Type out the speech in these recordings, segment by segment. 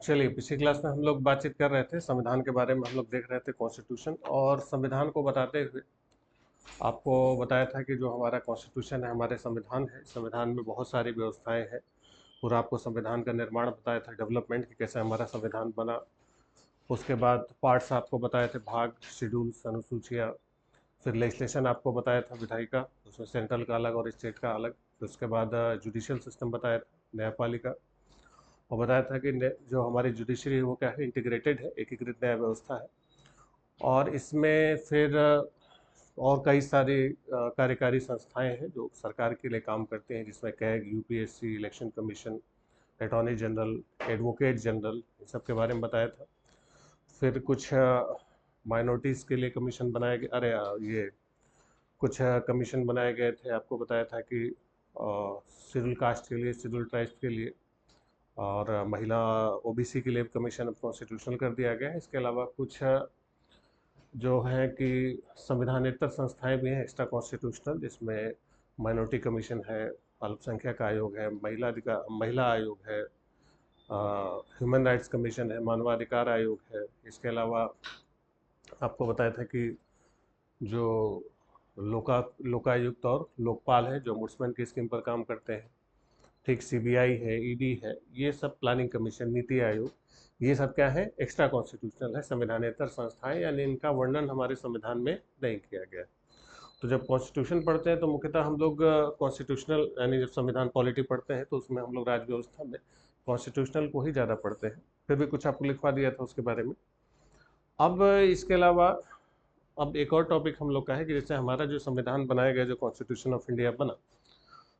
चलिए, पिछली क्लास में हम लोग बातचीत कर रहे थे संविधान के बारे में। हम लोग देख रहे थे कॉन्स्टिट्यूशन, और संविधान को बताते हुए आपको बताया था कि जो हमारा कॉन्स्टिट्यूशन है, हमारे संविधान है, संविधान में बहुत सारी व्यवस्थाएं हैं। पूरा आपको संविधान का निर्माण बताया था, डेवलपमेंट की कैसे हमारा संविधान बना। उसके बाद पार्ट्स आपको बताए थे, भाग, शेड्यूल्स, अनुसूचियाँ। फिर लेजिस्लेशन आपको बताया था, विधायिका, उसमें सेंट्रल का अलग और स्टेट का अलग। फिर उसके बाद जुडिशियल सिस्टम बताया था, न्यायपालिका। और बताया था कि जो हमारी जुडिशरी है वो क्या है, इंटीग्रेटेड है, एकीकृत न्याय व्यवस्था है। और इसमें फिर और कई सारी कार्यकारी संस्थाएं हैं जो सरकार के लिए काम करते हैं, जिसमें CAG, UPSC, election commission, attorney general, advocate general, इन सब के बारे में बताया था। फिर कुछ माइनॉरिटीज़ के लिए कमीशन बनाए गए, अरे ये कुछ कमीशन बनाए गए थे। आपको बताया था कि शेड्यूल कास्ट के लिए, शेड्यूल ट्राइब्स के लिए, और महिला ओबीसी के लिए कमीशन अब कॉन्स्टिट्यूशनल कर दिया गया है। इसके अलावा कुछ जो है कि संविधानेतर संस्थाएं भी हैं एक्स्ट्रा कॉन्स्टिट्यूशनल, जिसमें माइनॉरिटी कमीशन है, अल्पसंख्यक आयोग है, महिला आयोग है, ह्यूमन राइट्स कमीशन है, मानवाधिकार आयोग है। इसके अलावा आपको बताया था कि जो लोकायुक्त और लोकपाल है जो ombudsman की स्कीम पर काम करते हैं। ठीक, सीबीआई है, ईडी है, ये सब, प्लानिंग कमीशन, नीति आयोग, ये सब क्या है, एक्स्ट्रा कॉन्स्टिट्यूशनल है, संविधानेतर संस्थाएं, यानी इनका वर्णन हमारे संविधान में नहीं किया गया है। तो जब कॉन्स्टिट्यूशन पढ़ते हैं तो मुख्यतः हम लोग कॉन्स्टिट्यूशनल, यानी जब संविधान पॉलिटी पढ़ते हैं तो उसमें हम लोग राज व्यवस्था में कॉन्स्टिट्यूशनल को ही ज़्यादा पढ़ते हैं। फिर भी कुछ आपको लिखवा दिया था उसके बारे में। अब इसके अलावा अब एक और टॉपिक हम लोग का है कि जैसे हमारा जो संविधान बनाया गया, जो कॉन्स्टिट्यूशन ऑफ इंडिया बना,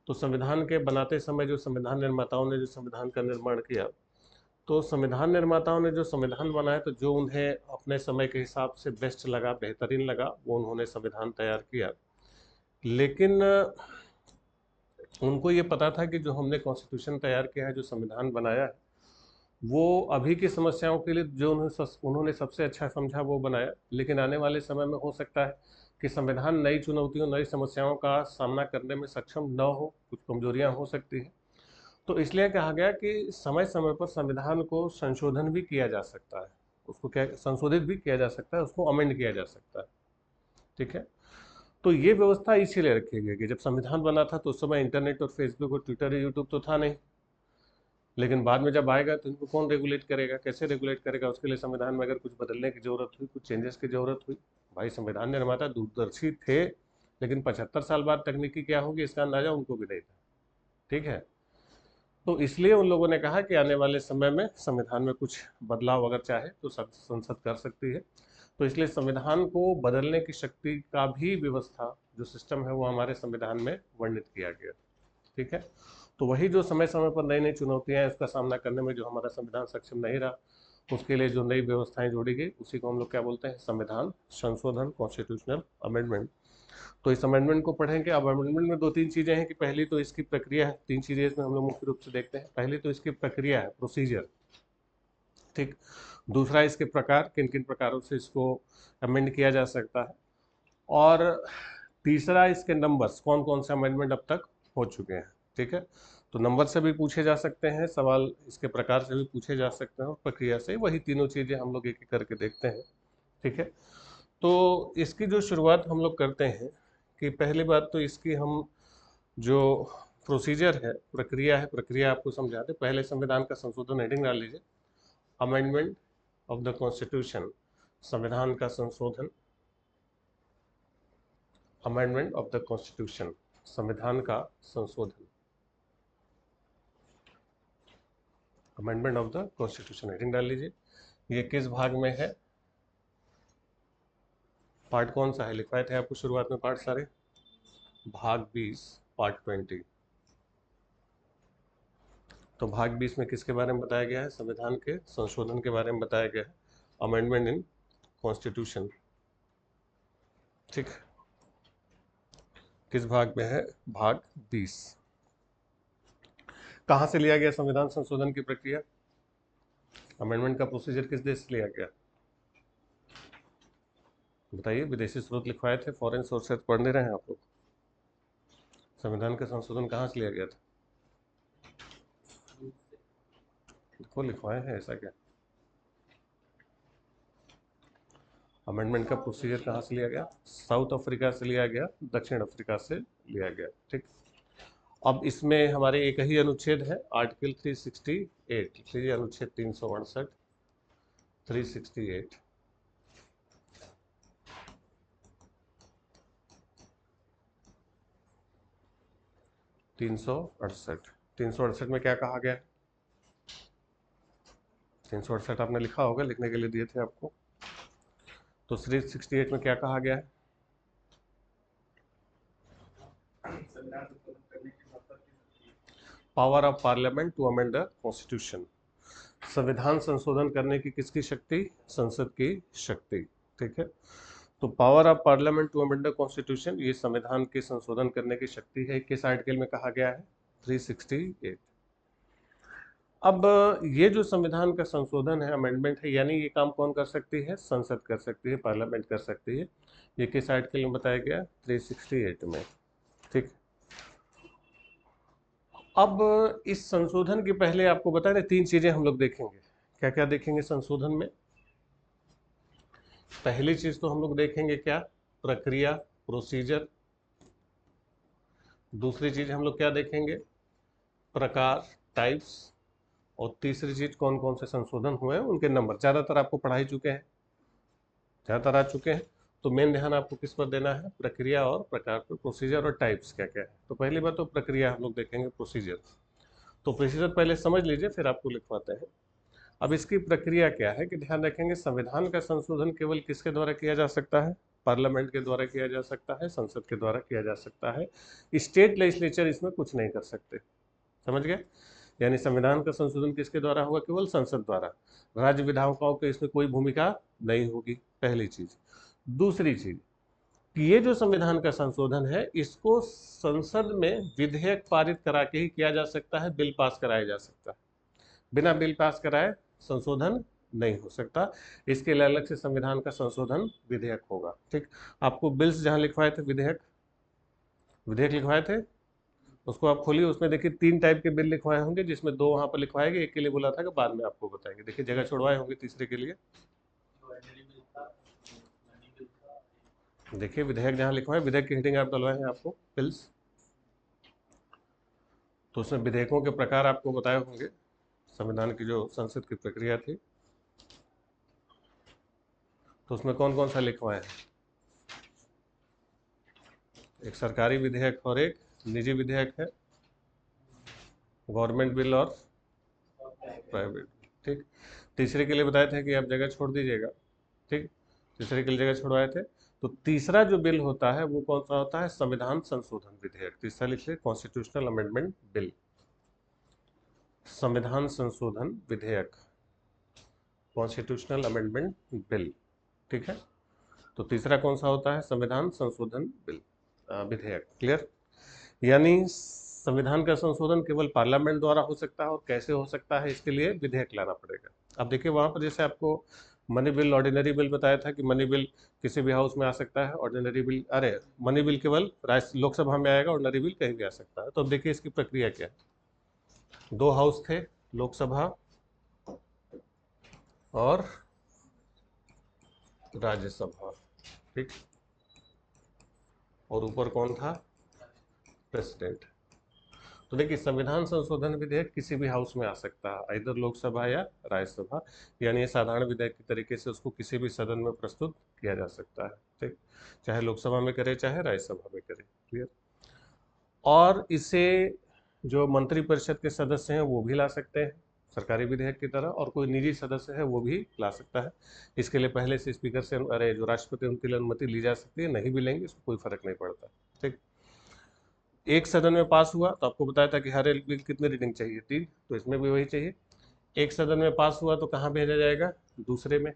तो संविधान के बनाते समय जो संविधान निर्माताओं ने जो संविधान का निर्माण किया, तो संविधान निर्माताओं ने जो संविधान बनाया, तो जो उन्हें अपने समय के हिसाब से बेस्ट लगा, बेहतरीन लगा, वो उन्होंने संविधान तैयार किया। लेकिन उनको ये पता था कि जो हमने कॉन्स्टिट्यूशन तैयार किया है, जो संविधान बनाया है, वो अभी की समस्याओं के लिए जो उन्होंने सबसे अच्छा समझा वो बनाया। लेकिन आने वाले समय में हो सकता है कि संविधान नई चुनौतियों, नई समस्याओं का सामना करने में सक्षम न हो, कुछ कमजोरियां हो सकती हैं। तो इसलिए कहा गया कि समय समय पर संविधान को संशोधन भी किया जा सकता है, उसको क्या, संशोधित भी किया जा सकता है, उसको अमेंड किया जा सकता है। ठीक है। तो ये व्यवस्था इसीलिए रखी गई कि जब संविधान बना था तो उस समय इंटरनेट और फेसबुक और ट्विटर, यूट्यूब तो था नहीं। लेकिन बाद में जब आएगा तो इनको कौन रेगुलेट करेगा, कैसे रेगुलेट करेगा? उसके लिए संविधान में अगर कुछ बदलने की जरूरत हुई, कुछ चेंजेस की जरूरत हुई, भाई संविधान निर्माता दूरदर्शी थे, लेकिन 75 साल बाद तकनीकी क्या होगी इसका अंदाजा उनको भी नहीं था। ठीक है। तो इसलिए उन लोगों ने कहा कि आने वाले समय में संविधान में कुछ बदलाव अगर चाहे तो संसद कर सकती है। तो इसलिए संविधान को बदलने की शक्ति का भी व्यवस्था, जो सिस्टम है, वो हमारे संविधान में वर्णित किया गया। ठीक है। तो वही जो समय समय पर नई नई चुनौतियां हैं, उसका सामना करने में जो हमारा संविधान सक्षम नहीं रहा, उसके लिए जो नई व्यवस्थाएं जोड़ी गई, उसी को हम लोग क्या बोलते हैं, संविधान संशोधन, कॉन्स्टिट्यूशनल अमेंडमेंट। तो इस अमेंडमेंट को पढ़ेंगे। अब अमेंडमेंट में दो तीन चीज़ें हैं कि पहली तो इसकी प्रक्रिया है, तीन चीज़ें इसमें हम लोग मुख्य रूप से देखते हैं। पहली तो इसकी प्रक्रिया है, प्रोसीजर। ठीक। दूसरा इसके प्रकार, किन किन प्रकारों से इसको अमेंड किया जा सकता है। और तीसरा इसके नंबर्स, कौन कौन से अमेंडमेंट अब तक हो चुके हैं। ठीक है। तो नंबर से भी पूछे जा सकते हैं सवाल, इसके प्रकार से भी पूछे जा सकते हैं, और प्रक्रिया से। वही तीनों चीज़ें हम लोग एक एक करके देखते हैं। ठीक है। तो इसकी जो शुरुआत हम लोग करते हैं कि पहली बात तो इसकी हम जो प्रोसीजर है, प्रक्रिया है, प्रक्रिया आपको समझाते। पहले संविधान का संशोधन हेडिंग डाल लीजिए, अमेंडमेंट ऑफ द कॉन्स्टिट्यूशन, संविधान का संशोधन, अमेंडमेंट ऑफ द कॉन्स्टिट्यूशन, संविधान का संशोधन, amendment of the constitution heading डाल लीजिए। ये किस भाग में है, पार्ट कौन सा है, लिखवाए थे आपको शुरुआत में पार्ट सारे, भाग 20, पार्ट 20। तो भाग 20 में किसके बारे में बताया गया है, संविधान के संशोधन के बारे में बताया गया है, अमेंडमेंट इन कॉन्स्टिट्यूशन। ठीक। किस भाग में है, भाग 20। कहाँ से लिया गया संविधान संशोधन की प्रक्रिया, अमेंडमेंट का प्रोसीजर किस देश से लिया गया, बताइए। विदेशी स्रोत लिखवाए थे, फॉरेन सोर्सेज पढ़ नहीं रहे हैं आप लोग? संविधान का संशोधन कहाँ से लिया गया था? देखो लिखवाए हैं ऐसा क्या? अमेंडमेंट का प्रोसीजर कहाँ से लिया गया? साउथ अफ्रीका से लिया गया, दक्षिण अफ्रीका से लिया गया। ठीक, अब इसमें हमारे एक ही अनुच्छेद है, आर्टिकल 368, ये अनुच्छेद 368, 368। 368 में क्या कहा गया है? 368 आपने लिखा होगा, लिखने के लिए दिए थे आपको। तो 368 में क्या कहा गया है? Power of parliament to amend the constitution. संविधान संशोधन करने की किसकी शक्ति? संसद की शक्ति। ठीक है, तो power of parliament to amend the constitution, ये संविधान के संशोधन करने की शक्ति है। किस आर्टिकल में कहा गया है? 368। अब ये जो संविधान का संशोधन है, अमेंडमेंट है, यानी ये काम कौन कर सकती है? संसद कर सकती है, पार्लियामेंट कर सकती है। ये किस आर्टिकल में बताया गया? 368 में। ठीक, अब इस संशोधन के पहले आपको बता दें, तीन चीजें हम लोग देखेंगे। क्या क्या देखेंगे संशोधन में? पहली चीज तो हम लोग देखेंगे क्या? प्रक्रिया, प्रोसीजर। दूसरी चीज हम लोग क्या देखेंगे? प्रकार, टाइप्स। और तीसरी चीज कौन कौन से संशोधन हुए हैं, उनके नंबर। ज्यादातर आपको पढ़ा ही चुके हैं, ज्यादातर आ चुके हैं। तो मेन ध्यान आपको किस पर देना है? प्रक्रिया और प्रकार पर, प्रोसीजर और टाइप्स क्या क्या है। तो पहली बात तो प्रक्रिया हम लोग देखेंगे, प्रोसीजर। तो प्रोसीजर पहले समझ लीजिए, फिर आपको लिखवाते हैं। अब इसकी प्रक्रिया क्या है कि ध्यान रखेंगे, संविधान का संशोधन केवल किसके द्वारा किया जा सकता है? पार्लियामेंट के द्वारा किया जा सकता है, संसद के द्वारा किया जा सकता है। स्टेट लेजिस्लेचर इसमें कुछ नहीं कर सकते। समझ गए? यानी संविधान का संशोधन किसके द्वारा होगा? केवल संसद द्वारा। राज्य विधायिकाओं की इसमें कोई भूमिका नहीं होगी, पहली चीज। दूसरी चीज, ये जो संविधान का संशोधन है, इसको संसद में विधेयक पारित करा के ही किया जा सकता है, बिल पास कराया जा सकता है। बिना बिल पास कराए संशोधन नहीं हो सकता। इसके लिए अलग से संविधान का संशोधन विधेयक होगा। ठीक, आपको बिल्स जहां लिखवाए थे, विधेयक, विधेयक लिखवाए थे, उसको आप खोलिए, उसमें देखिए 3 टाइप के बिल लिखवाए होंगे, जिसमें 2 वहां पर लिखवाए गए, एक के लिए बोला था कि बाद में आपको बताएंगे। देखिए जगह छोड़वाए होंगे तीसरे के लिए। देखिए विधेयक जहां लिखवाए, विधेयक की हेडिंग आप डलवाए हैं आपको, बिल्स। तो उसमें विधेयकों के प्रकार आपको बताए होंगे, संविधान की जो संसद की प्रक्रिया थी। तो उसमें कौन कौन सा लिखवाए हैं? एक सरकारी विधेयक और एक निजी विधेयक है, गवर्नमेंट बिल और प्राइवेट। ठीक, तीसरे के लिए बताए थे कि आप जगह छोड़ दीजिएगा। ठीक, तीसरे के लिए जगह छोड़वाए थे। तो तीसरा जो बिल होता है वो कौन सा होता है? संविधान संशोधन विधेयक। तीसरा लिख लिया, कॉन्स्टिट्यूशनल अमेंडमेंट बिल, संविधान संशोधन विधेयक, कॉन्स्टिट्यूशनल अमेंडमेंट बिल। ठीक है, तो तीसरा कौन सा होता है? संविधान संशोधन बिल, विधेयक। क्लियर? यानी संविधान का संशोधन केवल पार्लियामेंट द्वारा हो सकता है, और कैसे हो सकता है, इसके लिए विधेयक लाना पड़ेगा। अब देखिए वहां पर जैसे आपको मनी बिल, ऑर्डिनरी बिल बताया था कि मनी बिल किसी भी हाउस में आ सकता है, ऑर्डिनरी बिल, अरे मनी बिल केवल लोकसभा में आएगा, ऑर्डिनरी बिल कहीं भी आ सकता है। तो अब देखिए इसकी प्रक्रिया क्या है। 2 हाउस थे, लोकसभा और राज्यसभा। ठीक, और ऊपर कौन था? प्रेसिडेंट। तो देखिए संविधान संशोधन विधेयक किसी भी हाउस में आ सकता है, इधर लोकसभा या राज्यसभा। यानी ये साधारण विधेयक के तरीके से उसको किसी भी सदन में प्रस्तुत किया जा सकता है। ठीक, चाहे लोकसभा में करे चाहे राज्यसभा में करे। क्लियर? और इसे जो मंत्रिपरिषद के सदस्य हैं वो भी ला सकते हैं, सरकारी विधेयक की तरह, और कोई निजी सदस्य है वो भी ला सकता है। इसके लिए पहले से स्पीकर से, अरे जो राष्ट्रपति, उनके लिए अनुमति ली जा सकती है, नहीं भी लेंगे इसको कोई फर्क नहीं पड़ता। ठीक, एक सदन में पास हुआ तो आपको बताया था कि हर एक बिल कितनी रीडिंग चाहिए? 3, तो इसमें भी वही चाहिए। एक सदन में पास हुआ तो कहाँ भेजा जाएगा? दूसरे में।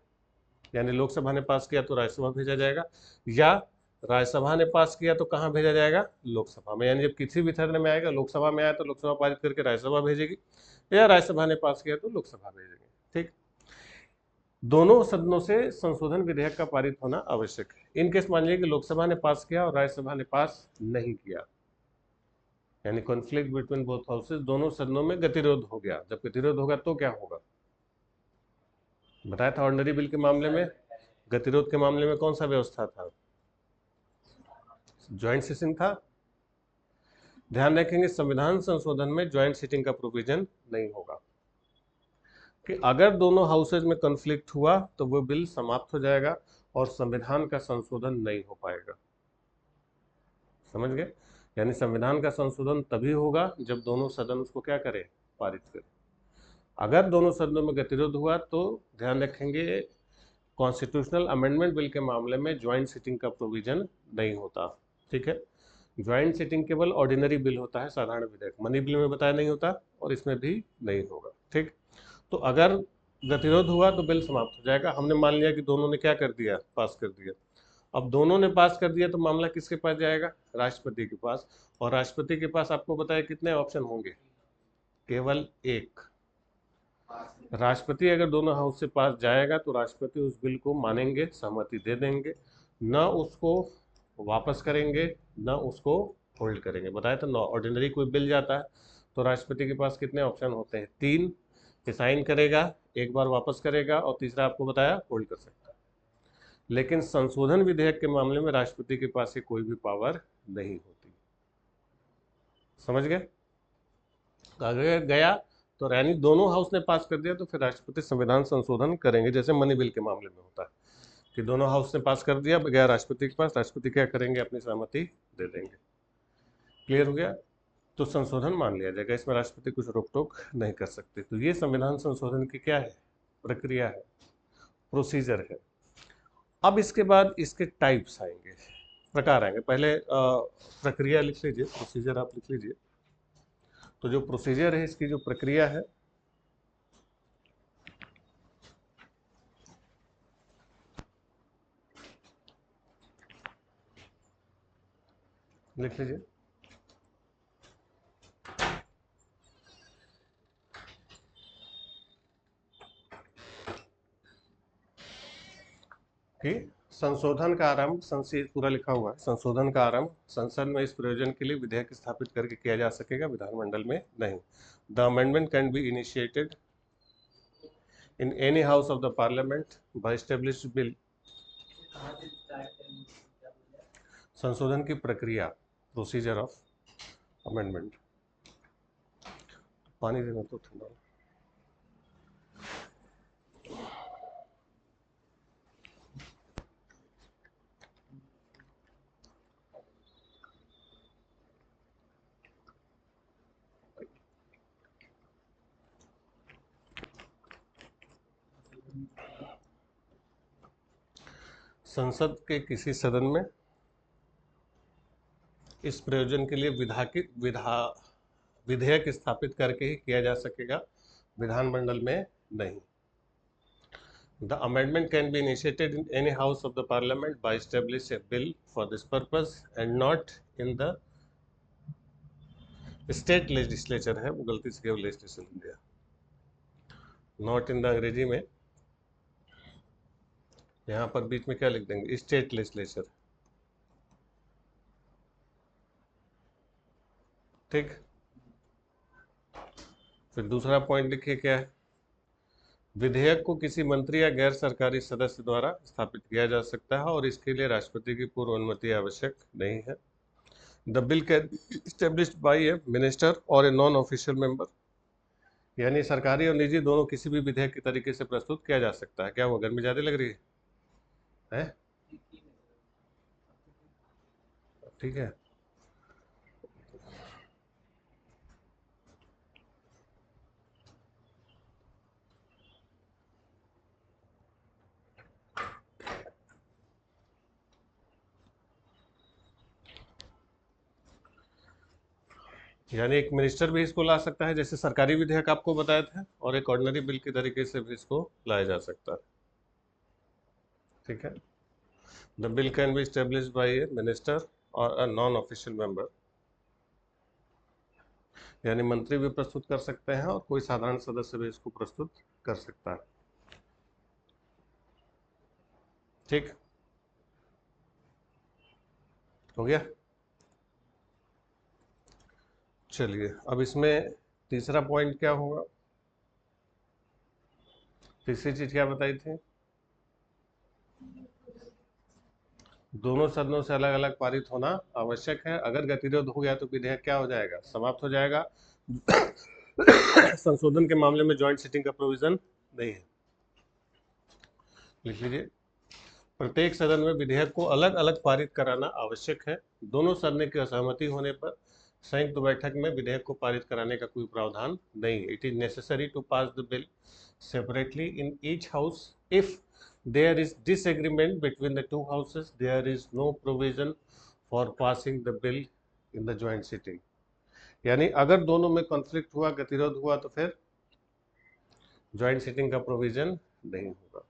यानी लोकसभा ने पास किया तो राज्यसभा भेजा जाएगा, या राज्यसभा ने पास किया तो कहाँ भेजा जाएगा? लोकसभा में। यानी जब किसी भी सदन में आएगा, लोकसभा में आया तो लोकसभा पारित करके राज्यसभा भेजेगी, या राज्यसभा ने पास किया तो लोकसभा भेजेगी। ठीक, दोनों सदनों से संशोधन विधेयक का पारित होना आवश्यक है। इन केस मान लीजिए कि लोकसभा ने पास किया और राज्यसभा ने पास नहीं किया, यानी कॉन्फ्लिक्ट बिटवीन बोथ हाउसेज, दोनों सदनों में गतिरोध हो गया। जब गतिरोध होगा तो क्या होगा, बताया था ऑर्डिनरी बिल के मामले में। गतिरोध के मामले में कौन सा व्यवस्था था, ज्वाइंट सेशन था। ध्यान रखेंगे संविधान संशोधन में ज्वाइंट सीटिंग का प्रोविजन नहीं होगा, कि अगर दोनों हाउसेज में कॉन्फ्लिक्ट हुआ तो वो बिल समाप्त हो जाएगा और संविधान का संशोधन नहीं हो पाएगा। समझ गए, यानी संविधान का संशोधन तभी होगा जब दोनों सदन उसको क्या करें, पारित करें। अगर दोनों सदनों में गतिरोध हुआ तो ध्यान रखेंगे कॉन्स्टिट्यूशनल अमेंडमेंट बिल के मामले में ज्वाइंट सिटिंग का प्रोविजन नहीं होता। ठीक है, ज्वाइंट सिटिंग केवल ऑर्डिनरी बिल होता है, साधारण विधेयक। मनी बिल में बताया नहीं होता और इसमें भी नहीं होगा। ठीक, तो अगर गतिरोध हुआ तो बिल समाप्त हो जाएगा। हमने मान लिया कि दोनों ने क्या कर दिया, पास कर दिया। अब दोनों ने पास कर दिया तो मामला किसके पास जाएगा, राष्ट्रपति के पास। और राष्ट्रपति के पास आपको बताया कितने ऑप्शन होंगे, केवल एक। राष्ट्रपति अगर दोनों हाउस से पास जाएगा तो राष्ट्रपति उस बिल को मानेंगे, सहमति दे देंगे, न उसको वापस करेंगे न उसको होल्ड करेंगे। बताया था, ऑर्डिनरी कोई बिल जाता है तो राष्ट्रपति के पास कितने ऑप्शन होते हैं, तीन, कि साइन करेगा, एक बार वापस करेगा और तीसरा आपको बताया होल्ड कर सकता है। लेकिन संशोधन विधेयक के मामले में राष्ट्रपति के पास ये कोई भी पावर नहीं होती। समझ गए, अगर गया तो यानी दोनों हाउस ने पास कर दिया तो फिर राष्ट्रपति संविधान संशोधन करेंगे, जैसे मनी बिल के मामले में होता है कि दोनों हाउस ने पास कर दिया, गया राष्ट्रपति के पास, राष्ट्रपति क्या करेंगे, अपनी सहमति दे देंगे। क्लियर हो गया, तो संशोधन मान लिया जाएगा, इसमें राष्ट्रपति कुछ रोक टोक नहीं कर सकते। तो ये संविधान संशोधन की क्या है, प्रक्रिया है, प्रोसीजर है। अब इसके बाद इसके टाइप्स आएंगे, प्रकार आएंगे। पहले प्रक्रिया लिख लीजिए, प्रोसीजर आप लिख लीजिए। तो जो प्रोसीजर है, इसकी जो प्रक्रिया है, लिख लीजिए। कि संशोधन का आरंभ, संसद पूरा लिखा हुआ है, संशोधन का आरंभ संसद में इस प्रयोजन के लिए विधेयक स्थापित करके किया जा सकेगा, विधानमंडल में नहीं। The amendment can be initiated in any house of the parliament by established bill. संशोधन की प्रक्रिया, प्रोसीजर ऑफ अमेंडमेंट। पानी देना तो ठंडा। संसद के किसी सदन में इस प्रयोजन के लिए विधेयक स्थापित करके ही किया जा सकेगा, विधानमंडल में नहीं। The amendment can be initiated in any house of the parliament by establishing a bill for this purpose and not in the state legislature है, वो गलती से केवल लेजिस्लेचर लिख दिया, नॉट इन द अंग्रेजी में। यहाँ पर बीच में क्या लिख देंगे, स्टेट लेजिस्लेचर। ठीक, फिर दूसरा पॉइंट लिखिए क्या है, विधेयक को किसी मंत्री या गैर सरकारी सदस्य द्वारा स्थापित किया जा सकता है और इसके लिए राष्ट्रपति की पूर्व अनुमति आवश्यक नहीं है। The bill can established by A minister और ए नॉन ऑफिशियल मेंबर, यानी सरकारी और निजी दोनों किसी भी विधेयक के तरीके से प्रस्तुत किया जा सकता है। क्या हुआ, गर्मी ज़्यादा लग रही है? ठीक है, यानी एक मिनिस्टर भी इसको ला सकता है, जैसे सरकारी विधेयक आपको बताया था, और एक ऑर्डिनरी बिल के तरीके से भी इसको लाया जा सकता है। ठीक है, the bill can be established by A minister और अ नॉन ऑफिशियल मेंबर, यानी मंत्री भी प्रस्तुत कर सकते हैं और कोई साधारण सदस्य भी इसको प्रस्तुत कर सकता है। ठीक हो गया। चलिए अब इसमें तीसरा पॉइंट क्या होगा, तीसरी चीज क्या बताई थी, दोनों सदनों से अलग अलग पारित होना आवश्यक है। अगर गतिरोध हो गया तो विधेयक क्या हो जाएगा, समाप्त हो जाएगा। संशोधन के मामले में ज्वाइंट सिटिंग का प्रोविजन नहीं है। लिख लीजिए, प्रत्येक सदन में विधेयक को अलग अलग पारित कराना आवश्यक है। दोनों सदन की असहमति होने पर संयुक्त बैठक में विधेयक को पारित कराने का कोई प्रावधान नहीं है। It is necessary to pass the bill separately in each house. If there is disagreement between the two houses, there is no provision for passing the bill in the joint sitting. यानी अगर दोनों में conflict हुआ, गतिरोध हुआ, तो फिर joint sitting का प्रोविजन नहीं होगा।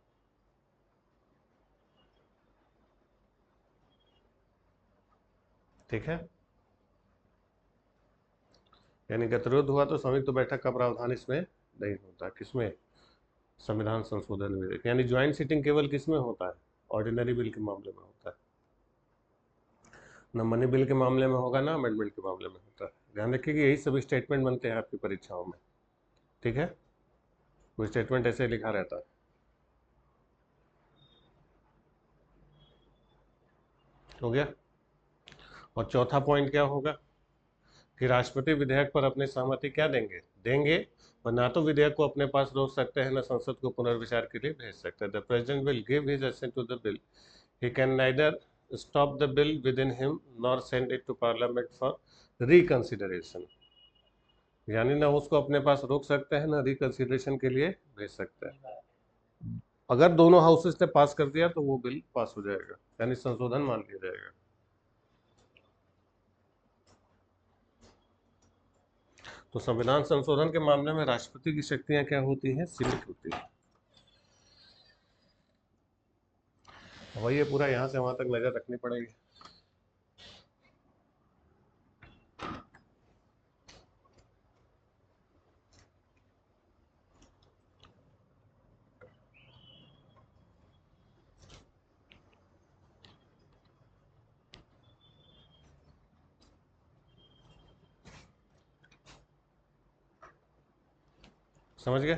ठीक है, यानी गतिरोध हुआ तो संयुक्त बैठक का प्रावधान इसमें नहीं होता। किसमें, संविधान संशोधन विधेयक। यानी ज्वाइंट सिटिंग केवल किसमें होता है, ऑर्डिनरी बिल के मामले में होता है, न मनी बिल के मामले में होगा, ना अमेंडमेंट के मामले में होता है। ध्यान रखिए कि यही सभी स्टेटमेंट बनते हैं आपकी परीक्षाओं में। ठीक है, कोई स्टेटमेंट ऐसे लिखा रहता है। हो गया। और चौथा पॉइंट क्या होगा कि राष्ट्रपति विधेयक पर अपनी सहमति क्या देंगे, देंगे, और ना तो विधेयक को अपने पास रोक सकते हैं, ना संसद को पुनर्विचार के लिए भेज सकते हैं। The president will give his assent to the bill, he can neither stop the bill within him nor send it to parliament for reconsideration. यानी ना उसको अपने पास रोक सकते हैं, ना रिकंसिडरेशन के लिए भेज सकते हैं। अगर दोनों हाउसेस ने पास कर दिया तो वो बिल पास हो जाएगा, यानी संशोधन मान लिया जाएगा। तो संविधान संशोधन के मामले में राष्ट्रपति की शक्तियां क्या होती हैं, सीमित होती हैं। वही ये पूरा यहां से वहां तक नजर रखनी पड़ेगी। समझ गए।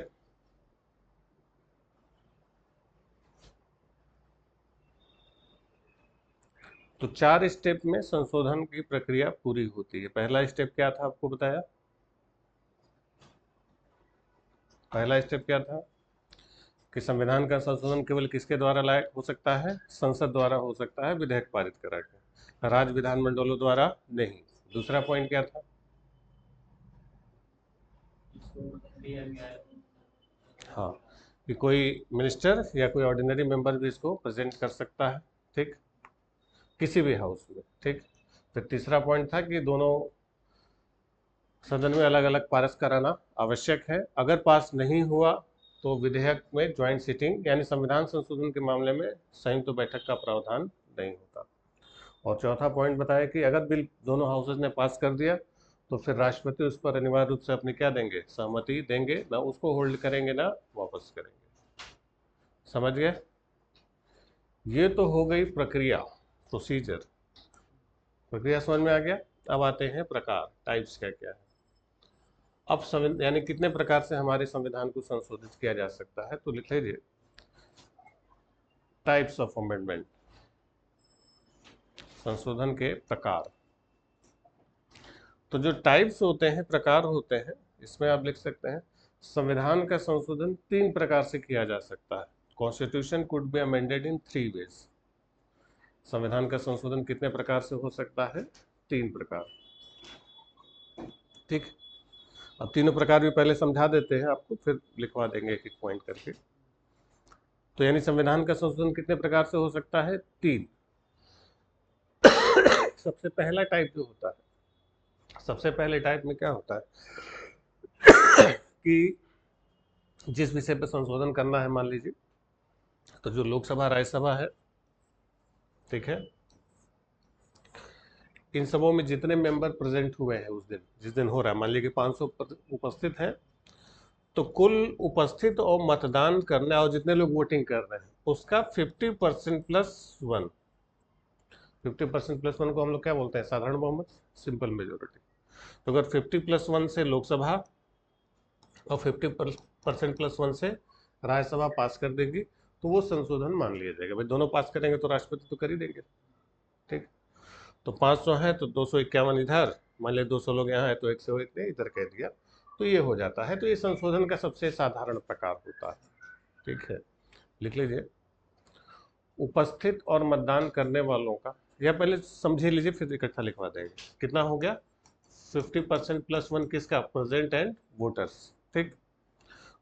तो 4 स्टेप में संशोधन की प्रक्रिया पूरी होती है। पहला स्टेप क्या था, आपको बताया। पहला स्टेप क्या था कि संविधान का संशोधन केवल किसके द्वारा लायक हो सकता है, संसद द्वारा हो सकता है, विधेयक पारित करा के, राज्य विधानमंडलों द्वारा नहीं। दूसरा पॉइंट क्या था, हाँ, कि कोई मिनिस्टर या कोई ऑर्डिनरी मेंबर भी इसको प्रेजेंट कर सकता है। ठीक, किसी भी हाउस में। ठीक, फिर तीसरा पॉइंट था कि दोनों सदन में अलग अलग पास कराना आवश्यक है। अगर पास नहीं हुआ तो विधेयक में ज्वाइंट सिटिंग यानी संविधान संशोधन के मामले में संयुक्त बैठक का प्रावधान नहीं होता। और चौथा पॉइंट बताया कि अगर बिल दोनों हाउसेज ने पास कर दिया तो फिर राष्ट्रपति उस पर अनिवार्य रूप से अपनी क्या देंगे, सहमति देंगे, ना उसको होल्ड करेंगे ना वापस करेंगे। समझ गए। ये तो हो गई प्रक्रिया, प्रोसीजर। प्रक्रिया समझ में आ गया। अब आते हैं प्रकार, टाइप्स क्या क्या है। अब यानी कितने प्रकार से हमारे संविधान को संशोधित किया जा सकता है, तो लिख लीजिए टाइप्स ऑफ अमेंडमेंट, संशोधन के प्रकार। तो जो टाइप्स होते हैं, प्रकार होते हैं, इसमें आप लिख सकते हैं संविधान का संशोधन 3 प्रकार से किया जा सकता है। Constitution could be amended in 3 ways. संविधान का संशोधन कितने प्रकार से हो सकता है, 3 प्रकार। ठीक, अब तीनों प्रकार भी पहले समझा देते हैं आपको, फिर लिखवा देंगे एक एक पॉइंट करके। तो यानी संविधान का संशोधन कितने प्रकार से हो सकता है, 3। सबसे पहला टाइप जो होता है, सबसे पहले टाइप में क्या होता है कि जिस विषय पर संशोधन करना है, मान लीजिए तो जो लोकसभा राज्यसभा है, ठीक है, इन सबों में जितने मेंबर प्रेजेंट हुए हैं उस दिन, जिस दिन हो रहा है, मान लीजिए 500 उपस्थित हैं, तो कुल उपस्थित और मतदान करने और जितने लोग वोटिंग कर रहे हैं उसका 50% प्लस 1। 50% प्लस 1 को हम लोग क्या बोलते हैं, साधारण बहुमत, सिंपल मेजोरिटी। तो अगर 50+1 से लोकसभा और 50% +1 से राज्यसभा पास कर देगी तो वो संशोधन मान लिया जाएगा। भाई दोनों पास करेंगे तो राष्ट्रपति तो कर ही देंगे। ठीक, तो 500 है तो 251 इधर, मान लिया 200 लोग यहाँ है तो 101 ने इधर कह दिया, तो ये हो जाता है। तो ये संशोधन का सबसे साधारण प्रकार होता है। ठीक है, लिख लीजिए। उपस्थित और मतदान करने वालों का, या पहले समझे लीजिए फिर इकट्ठा लिखवा देंगे। कितना हो गया? 50%+1 किसका? Present and voters. ठीक,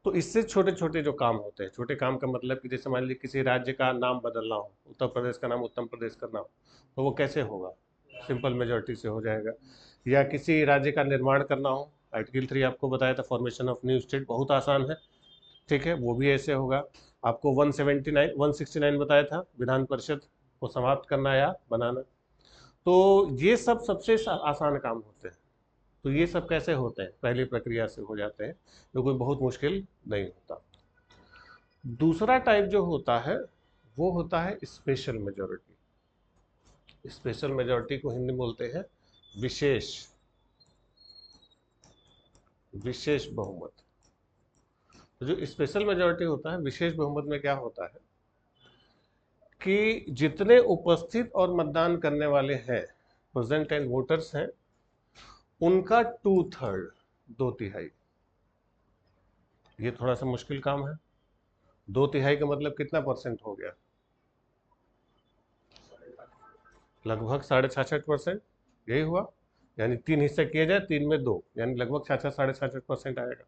तो इससे छोटे छोटे जो काम होते हैं, छोटे काम का मतलब कि जैसे मान लीजिए किसी राज्य का नाम बदलना हो, उत्तर प्रदेश का नाम उत्तर प्रदेश करना हो, तो वो कैसे होगा? सिंपल मेजोरिटी से हो जाएगा। या किसी राज्य का निर्माण करना हो, आर्टिकल 3 आपको बताया था, फॉर्मेशन ऑफ न्यू स्टेट, बहुत आसान है। ठीक है, वो भी ऐसे होगा। आपको 169 बताया था, विधान परिषद को समाप्त करना या बनाना। तो ये सब सबसे आसान काम होते हैं। तो ये सब कैसे होते हैं? पहली प्रक्रिया से हो जाते हैं, तो कोई बहुत मुश्किल नहीं होता। दूसरा टाइप जो होता है वो होता है स्पेशल मेजोरिटी। स्पेशल मेजोरिटी को हिंदी में बोलते हैं विशेष विशेष बहुमत। तो जो स्पेशल मेजोरिटी होता है, विशेष बहुमत में क्या होता है कि जितने उपस्थित और मतदान करने वाले हैं, प्रेजेंट एंड वोटर्स हैं, उनका 2/3, 2/3। ये थोड़ा सा मुश्किल काम है। 2/3 का मतलब कितना परसेंट हो गया? लगभग 66.5%। यही हुआ, यानी 3 हिस्से किए जाए, 3 में 2, यानी लगभग 66-66.5% आएगा।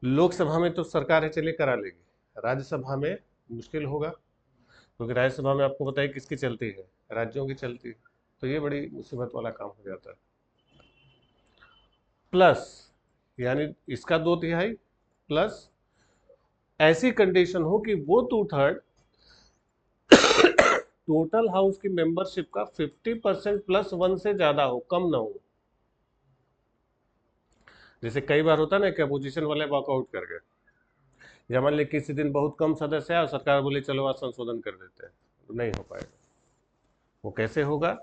लोकसभा में तो सरकार है, चलिए करा लेगी। राज्यसभा में मुश्किल होगा, क्योंकि राज्यसभा में आपको बताइए किसकी चलती है? राज्यों की चलती है। तो ये बड़ी मुसीबत वाला काम हो जाता है। प्लस, यानी इसका 2/3 प्लस ऐसी कंडीशन हो कि वो 2/3 टोटल हाउस की मेंबरशिप का 50%+1 से ज्यादा हो, कम ना हो। जैसे कई बार होता है ना कि अपोजिशन वाले वॉकआउट कर गए, या मान लीजिए किसी दिन बहुत कम सदस्य है और सरकार बोले चलो आज संशोधन कर देते हैं, तो नहीं हो पाएगा। वो कैसे होगा?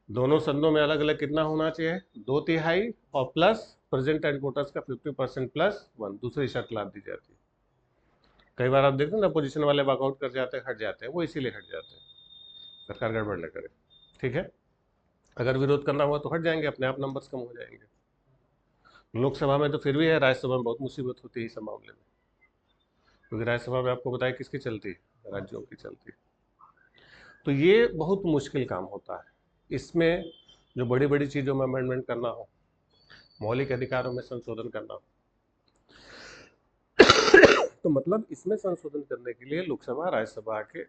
दोनों सदनों में अलग अलग कितना होना चाहिए? 2/3 और प्लस प्रेजेंट एंड वोटर्स का 50%+1, दूसरी शर्त ला दी जाती है। कई बार आप देखते हैं ना, अपोजिशन वाले वॉकआउट कर जाते हैं, हट जाते हैं, वो इसीलिए हट जाते हैं, सरकार गड़बड़ न करे। ठीक है, अगर विरोध करना हुआ तो हट जाएंगे, अपने आप नंबर्स कम हो जाएंगे। लोकसभा में तो फिर भी है, राज्यसभा में बहुत मुसीबत होती है इस मामले में, क्योंकि राज्यसभा में आपको बताया किसकी चलती है? राज्यों की चलती है। तो ये बहुत मुश्किल काम होता है। इसमें जो बड़ी बड़ी चीज़ों में अमेंडमेंट करना हो, मौलिक अधिकारों में संशोधन करना हो, तो मतलब इसमें संशोधन करने के लिए लोकसभा राज्यसभा के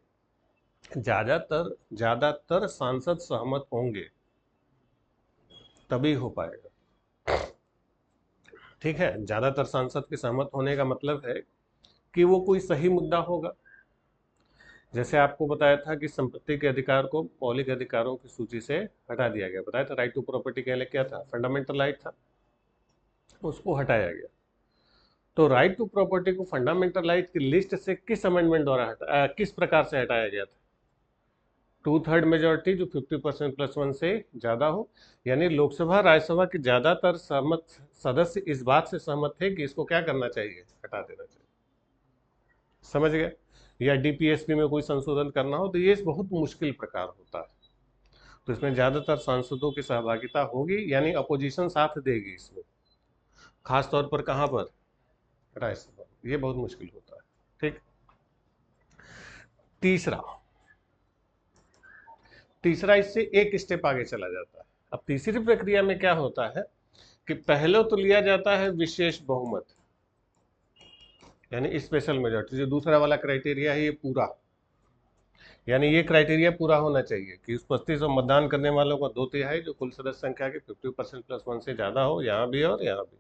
ज्यादातर सांसद सहमत होंगे, तभी हो पाएगा। ठीक है, ज्यादातर सांसद के सहमत होने का मतलब है कि वो कोई सही मुद्दा होगा। जैसे आपको बताया था कि संपत्ति के अधिकार को मौलिक अधिकारों की सूची से हटा दिया गया, बताया था, राइट टू प्रॉपर्टी के लिए क्या था? फंडामेंटल राइट था, उसको हटाया गया। तो राइट टू प्रॉपर्टी को फंडामेंटल राइट की लिस्ट से किस अमेंडमेंट द्वारा किस प्रकार से हटाया गया था? 2/3 मेजोरिटी, जो 50%+1 से ज्यादा हो, यानी लोकसभा राज्यसभा के ज्यादातर सहमत सदस्य इस बात से सहमत थे कि इसको क्या करना चाहिए? हटा देना चाहिए। समझ गए? या डीपीएसपी में कोई संशोधन करना हो तो ये बहुत मुश्किल प्रकार होता है, तो इसमें ज्यादातर सांसदों की सहभागिता होगी, यानी अपोजिशन साथ देगी इसमें, खास तौर पर कहां पर? राज्यसभा। ये बहुत मुश्किल होता है। ठीक, तीसरा तीसरा इससे एक स्टेप आगे चला जाता है। अब तीसरी प्रक्रिया में क्या होता है कि पहले तो लिया जाता है विशेष बहुमत, यानी स्पेशल मेजोरिटी, जो दूसरा वाला क्राइटेरिया है ये पूरा, यानी ये क्राइटेरिया पूरा होना चाहिए कि उपस्थित और मतदान करने वालों का 2/3 जो कुल सदस्य संख्या के 50%+1 से ज्यादा हो, यहाँ भी और यहाँ भी,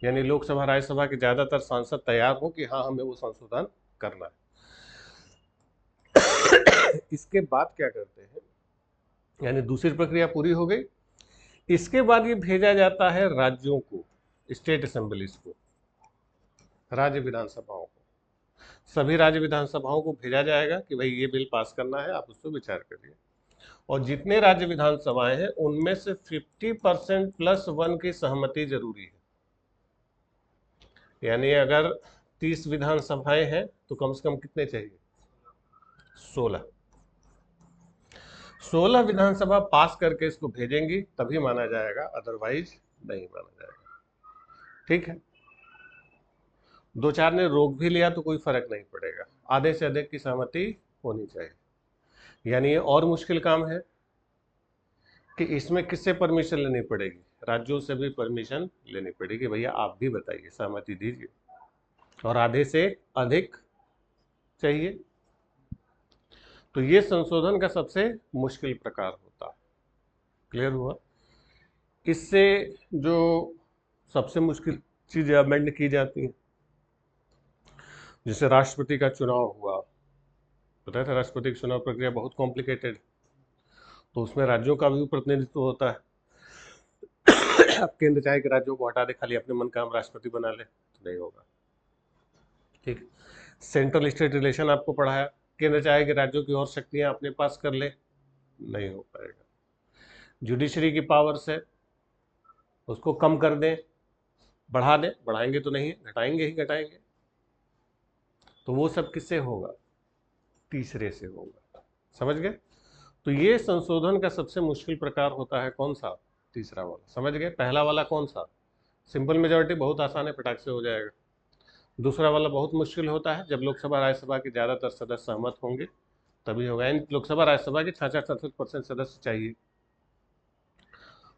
यानी लोकसभा राज्यसभा के ज्यादातर सांसद तैयार हो कि हाँ हमें वो संशोधन करना है। इसके बाद क्या करते हैं, यानी दूसरी प्रक्रिया पूरी हो गई। इसके बाद ये भेजा जाता है राज्यों को, स्टेट असेंबलीज को, राज्य विधानसभाओं को। सभी राज्य विधानसभाओं को भेजा जाएगा कि भाई ये बिल पास करना है, आप उस पर विचार करिए। और जितने राज्य विधानसभाएं हैं उनमें से 50% प्लस 1 की सहमति जरूरी है। यानी अगर 30 विधानसभाएं हैं तो कम से कम कितने चाहिए? 16। 16 विधानसभा पास करके इसको भेजेंगी तभी माना जाएगा, अदरवाइज नहीं माना जाएगा। ठीक है, दो चार ने रोक भी लिया तो कोई फर्क नहीं पड़ेगा, आधे से अधिक की सहमति होनी चाहिए। यानी ये और मुश्किल काम है कि इसमें किससे परमिशन लेनी पड़ेगी? राज्यों से भी परमिशन लेनी पड़ेगी, भैया आप भी बताइए, सहमति दीजिए, और आधे से अधिक चाहिए। तो ये संशोधन का सबसे मुश्किल प्रकार होता है। क्लियर हुआ? इससे जो सबसे मुश्किल चीजें अमेंड की जाती हैं, जैसे राष्ट्रपति का चुनाव हुआ, पता था राष्ट्रपति की चुनाव प्रक्रिया बहुत कॉम्प्लिकेटेड, तो उसमें राज्यों का भी प्रतिनिधित्व होता है। अब केंद्र चाहे कि राज्यों को हटा दे, खाली अपने मन का हम राष्ट्रपति बना ले, तो नहीं होगा। ठीक, सेंट्रल स्टेट रिलेशन आपको पढ़ाया, केंद्र चाहे कि राज्यों की और शक्तियां अपने पास कर ले, नहीं हो पाएगा। जुडिशरी की पावर्स है, उसको कम कर दें, बढ़ा दें, बढ़ाएंगे तो नहीं, घटाएंगे ही घटाएंगे, तो वो सब किससे होगा? तीसरे से होगा। समझ गए? तो ये संशोधन का सबसे मुश्किल प्रकार होता है कौन सा? तीसरा वाला। समझ गए? पहला वाला कौन सा? सिंपल मेजोरिटी, बहुत आसान है, फटाक से हो जाएगा। दूसरा वाला बहुत मुश्किल होता है, जब लोकसभा राज्यसभा के ज्यादातर सदस्य सहमत होंगे तभी होगा, इन लोकसभा राज्यसभा के 66-67% सदस्य चाहिए।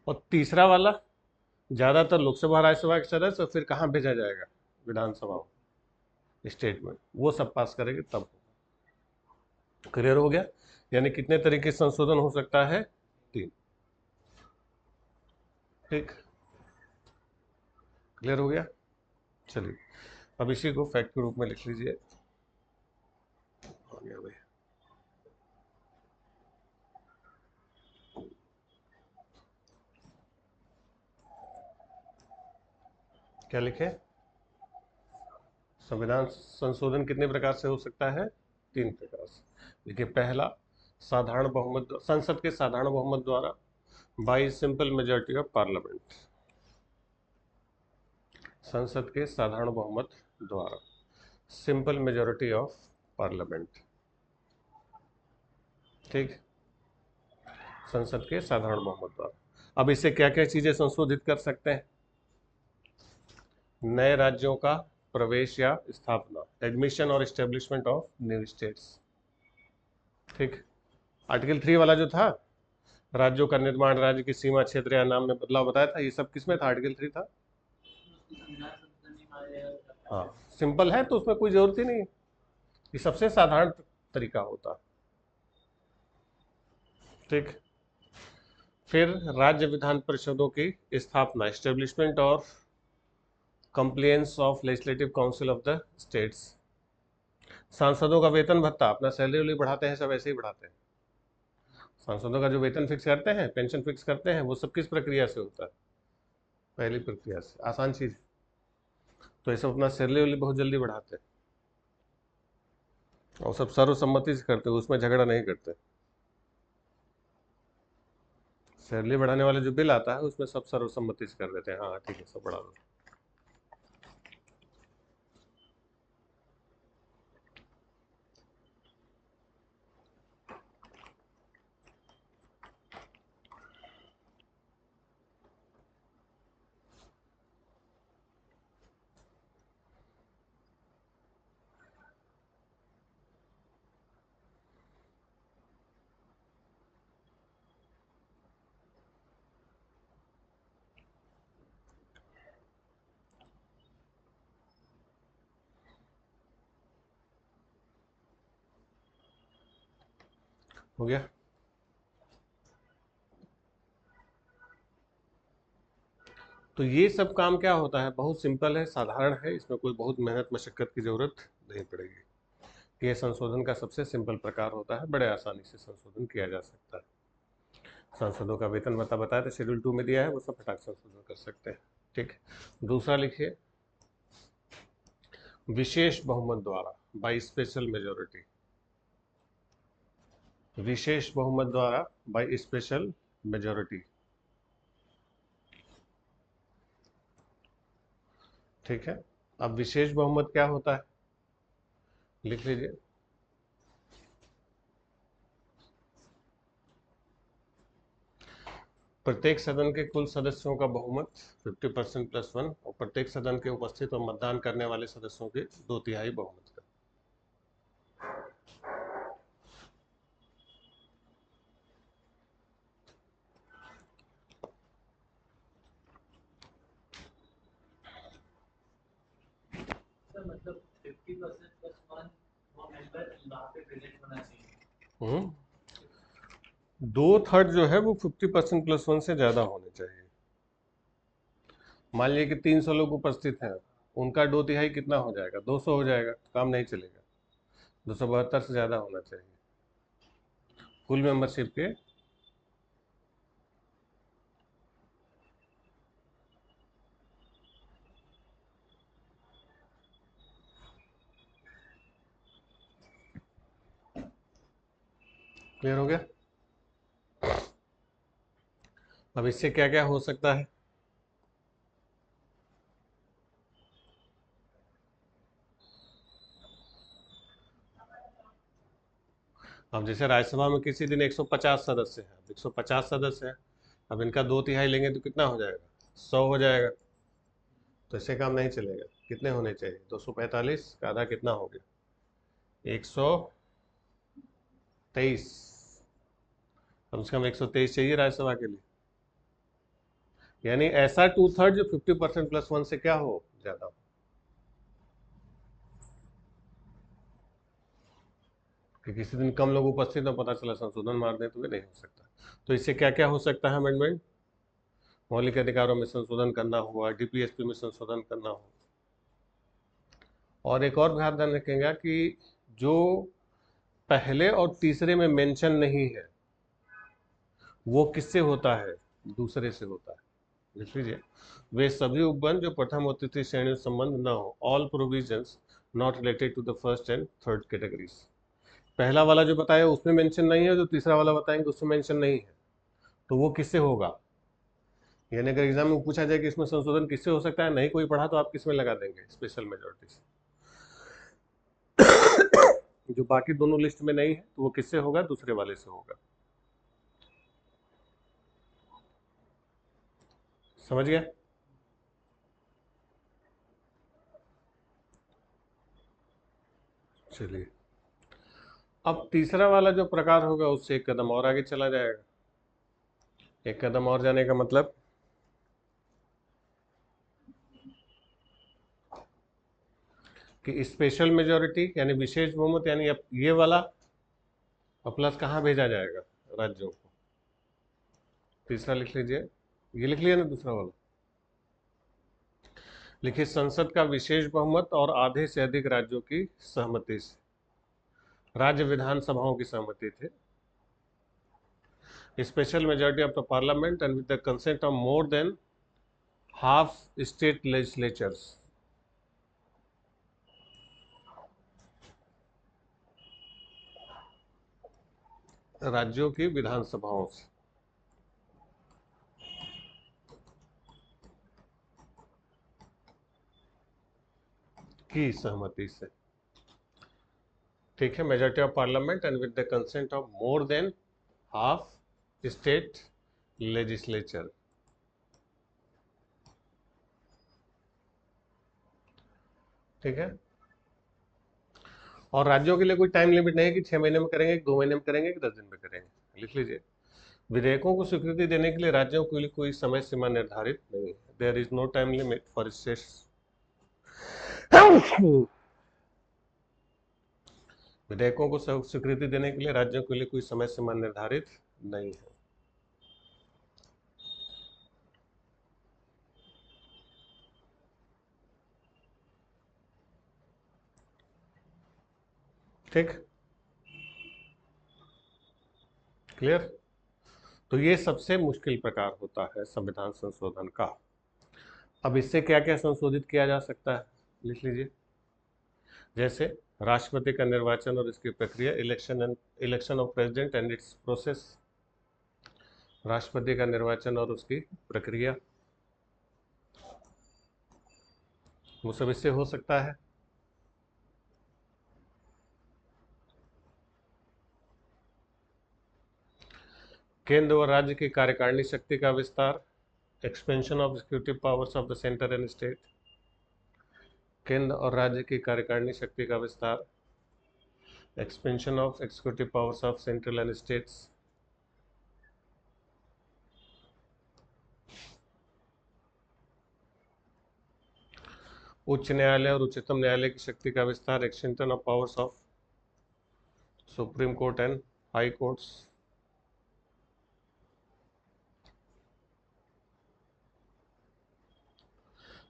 और तीसरा वाला ज्यादातर लोकसभा राज्यसभा के सदस्य, और फिर कहाँ भेजा जाएगा? विधानसभा, स्टेट में, वो सब पास करेंगे तब होगा। क्लियर हो गया? यानी कितने तरीके से संशोधन हो सकता है? 3। ठीक, क्लियर हो गया? चलिए अब इसी को फैक्ट के रूप में लिख लीजिए। हो गया भाई। क्या लिखे? संविधान संशोधन कितने प्रकार से हो सकता है? 3 प्रकार से। देखिए, पहला, साधारण बहुमत, संसद के साधारण बहुमत द्वारा, by simple majority of parliament. संसद के साधारण बहुमत द्वारा, सिंपल मेजॉरिटी ऑफ पार्लियामेंट। ठीक, संसद के साधारण बहुमत द्वारा। अब इससे क्या क्या चीजें संशोधित कर सकते हैं? नए राज्यों का प्रवेश या स्थापना, एडमिशन और एस्टेब्लिशमेंट ऑफ न्यू स्टेट्स। ठीक, आर्टिकल 3 वाला जो था, राज्यों का निर्माण, राज्य की सीमा, क्षेत्र या नाम में बदलाव बताया था, ये सब किसमें था? आर्टिकल 3 था। हाँ, सिंपल है तो उसमें कोई जरूरत ही नहीं है, ये सबसे साधारण तरीका होता है। ठीक, फिर राज्य विधान परिषदों की स्थापना, एस्टेब्लिशमेंट और compliance of legislative council of the states. सांसदों का वेतन भत्ता, अपना सैलरी बढ़ाते हैं, सब ऐसे ही बढ़ाते हैं। सांसदों का जो वेतन फिक्स करते हैं, पेंशन फिक्स करते हैं, वो सब किस प्रक्रिया से होता है? पहली प्रक्रिया से। आसान चीज, तो ये सब अपना सैलरी बहुत जल्दी बढ़ाते हैं, और सब सर्वसम्मति से करते हैं, उसमें झगड़ा नहीं करते। सैलरी बढ़ाने वाले जो बिल आता है उसमें सब सर्वसम्मति से कर देते हैं, हाँ ठीक है सब बढ़ा दो। हो गया? तो ये सब काम क्या होता है? बहुत सिंपल है, साधारण है, इसमें कोई बहुत मेहनत मशक्कत की जरूरत नहीं पड़ेगी। ये संशोधन का सबसे सिंपल प्रकार होता है, बड़े आसानी से संशोधन किया जा सकता है। सांसदों का वेतन भत्ता बताया था, शेड्यूल 2 में दिया है, वो सब फटाक संशोधन कर सकते हैं। ठीक, दूसरा लिखिए, विशेष बहुमत द्वारा, बाई स्पेशल मेजोरिटी। विशेष बहुमत द्वारा, बाय स्पेशल मेजॉरिटी। ठीक है, अब विशेष बहुमत क्या होता है, लिख लीजिए। प्रत्येक सदन के कुल सदस्यों का बहुमत 50% प्लस 1 और प्रत्येक सदन के उपस्थित और मतदान करने वाले सदस्यों के 2/3 बहुमत का। मतलब 50% प्लस 1 वो मेंबर वहाँ पे प्रेजेंट होना चाहिए। 2/3 जो है वो 50% प्लस 1 से ज्यादा होने चाहिए। मान लीजिए कि 300 लोग उपस्थित हैं, उनका 2/3 कितना हो जाएगा, 200 हो जाएगा, काम नहीं चलेगा। 272 से ज्यादा होना चाहिए कुल मेंबरशिप के। क्लियर हो गया। अब इससे क्या क्या हो सकता है, अब जैसे राज्यसभा में किसी दिन 150 सदस्य हैं, 150 सदस्य हैं, अब इनका 2/3 लेंगे तो कितना हो जाएगा, 100 हो जाएगा। तो इससे काम नहीं चलेगा, कितने होने चाहिए, 245 का आधा कितना हो गया, 123। कम से कम 123 चाहिए राज्यसभा के लिए, यानी ऐसा 2/3 जो 50% प्लस 1 से क्या हो, ज्यादा हो। कि किसी दिन कम लोग उपस्थित हो, पता चला संशोधन मार दें तो भी नहीं हो सकता। तो इससे क्या क्या हो सकता है, अमेंडमेंट, मौलिक अधिकारों में संशोधन करना हुआ, डीपीएसपी में संशोधन करना हो। और एक और ध्यान रखेंगे कि जो पहले और तीसरे में मेंशन नहीं है वो किससे होता है, दूसरे से होता है। लिख लीजिए, वे सभी उपबंध जो प्रथम और तृतीय श्रेणी में संबंध न हो, all provisions not related to the first and third categories. पहला वाला जो बताया उसमें मेंशन नहीं है, जो तीसरा वाला बताएंगे उसमें मेंशन नहीं है, तो वो किससे होगा। यानी अगर एग्जाम में पूछा जाए कि इसमें संशोधन किससे हो सकता है, नहीं कोई पढ़ा तो आप किसमें लगा देंगे, स्पेशल मेजोरिटी से। जो बाकी दोनों लिस्ट में नहीं है तो वो किससे होगा, दूसरे वाले से होगा। समझ गया। चलिए, अब तीसरा वाला जो प्रकार होगा उससे एक कदम और आगे चला जाएगा। एक कदम और जाने का मतलब कि स्पेशल मेजोरिटी यानी विशेष बहुमत, यानी अब ये वाला और प्लस कहाँ भेजा जाएगा, राज्यों को। तीसरा लिख लीजिए, ये लिख लिया ना दूसरा वाला, लिखिए संसद का विशेष बहुमत और आधे से अधिक राज्यों की सहमति से, राज्य विधानसभाओं की सहमति थे। Special majority of the parliament and with the consent of more than half state legislatures. राज्यों की विधानसभाओं से की सहमति से। ठीक है, majority of parliament and with the consent of more than half state legislature. ठीक है, और राज्यों के लिए कोई टाइम लिमिट नहीं है कि 6 महीने में करेंगे, 2 महीने में करेंगे कि 10 दिन में करेंगे। लिख लीजिए, विधेयकों को स्वीकृति देने के लिए राज्यों के लिए कोई समय सीमा निर्धारित नहीं है। There is no time limit for states. विधेयकों को स्वीकृति देने के लिए राज्यों के लिए कोई समय सीमा निर्धारित नहीं है। ठीक, क्लियर। तो ये सबसे मुश्किल प्रकार होता है संविधान संशोधन का। अब इससे क्या क्या संशोधित किया जा सकता है, लिख लीजिए। जैसे राष्ट्रपति का निर्वाचन और इसकी प्रक्रिया, election of president and it's process, राष्ट्रपति का निर्वाचन और उसकी प्रक्रिया, वो सब इससे हो सकता है। केंद्र और राज्य की कार्यकारिणी शक्ति का विस्तार, expansion of executive powers of the centre and state, केंद्र और राज्य की कार्यकारिणी शक्ति का विस्तार, expansion of executive powers of central and states, उच्च न्यायालय और उच्चतम न्यायालय की शक्ति का विस्तार, extension of powers of supreme court and high courts,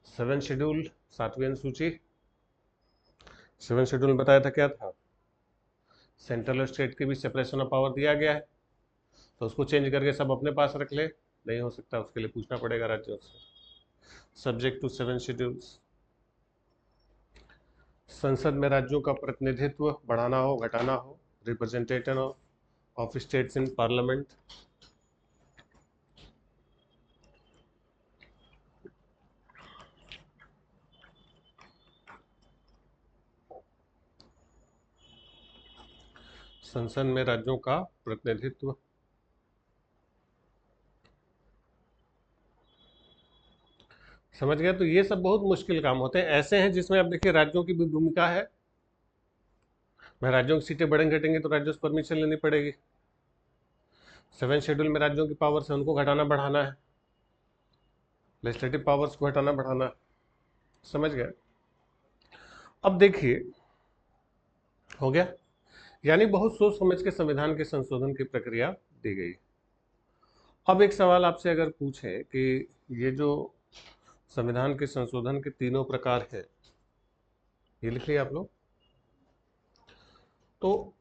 seven schedule, सातवीं अनुसूची, सेवन शेड्यूल में बताया था क्या था, सेंट्रल और स्टेट के बीच सेपरेशन ऑफ पावर दिया गया है, तो उसको चेंज करके सब अपने पास रख ले, नहीं हो सकता, उसके लिए पूछना पड़ेगा राज्यों से, सब्जेक्ट टू सेवन शेड्यूल्स। संसद में राज्यों का प्रतिनिधित्व बढ़ाना हो घटाना हो, representation of states in parliament, संसद में राज्यों का प्रतिनिधित्व, समझ गए। तो ये सब बहुत मुश्किल काम होते हैं, ऐसे हैं जिसमें अब देखिए राज्यों की भी भूमिका है। मैं राज्यों की सीटें बढ़ेंगी घटेंगी तो राज्यों से परमिशन लेनी पड़ेगी। सेवन शेड्यूल में राज्यों की पावर्स है, उनको घटाना बढ़ाना है, लेजिस्लेटिव पावर्स को घटाना बढ़ाना है, समझ गए। अब देखिए हो गया, यानी बहुत सोच समझ के संविधान के संशोधन की प्रक्रिया दी गई। अब एक सवाल आपसे अगर पूछे कि ये जो संविधान के संशोधन के तीनों प्रकार है, ये लिख लिया आप लोग, तो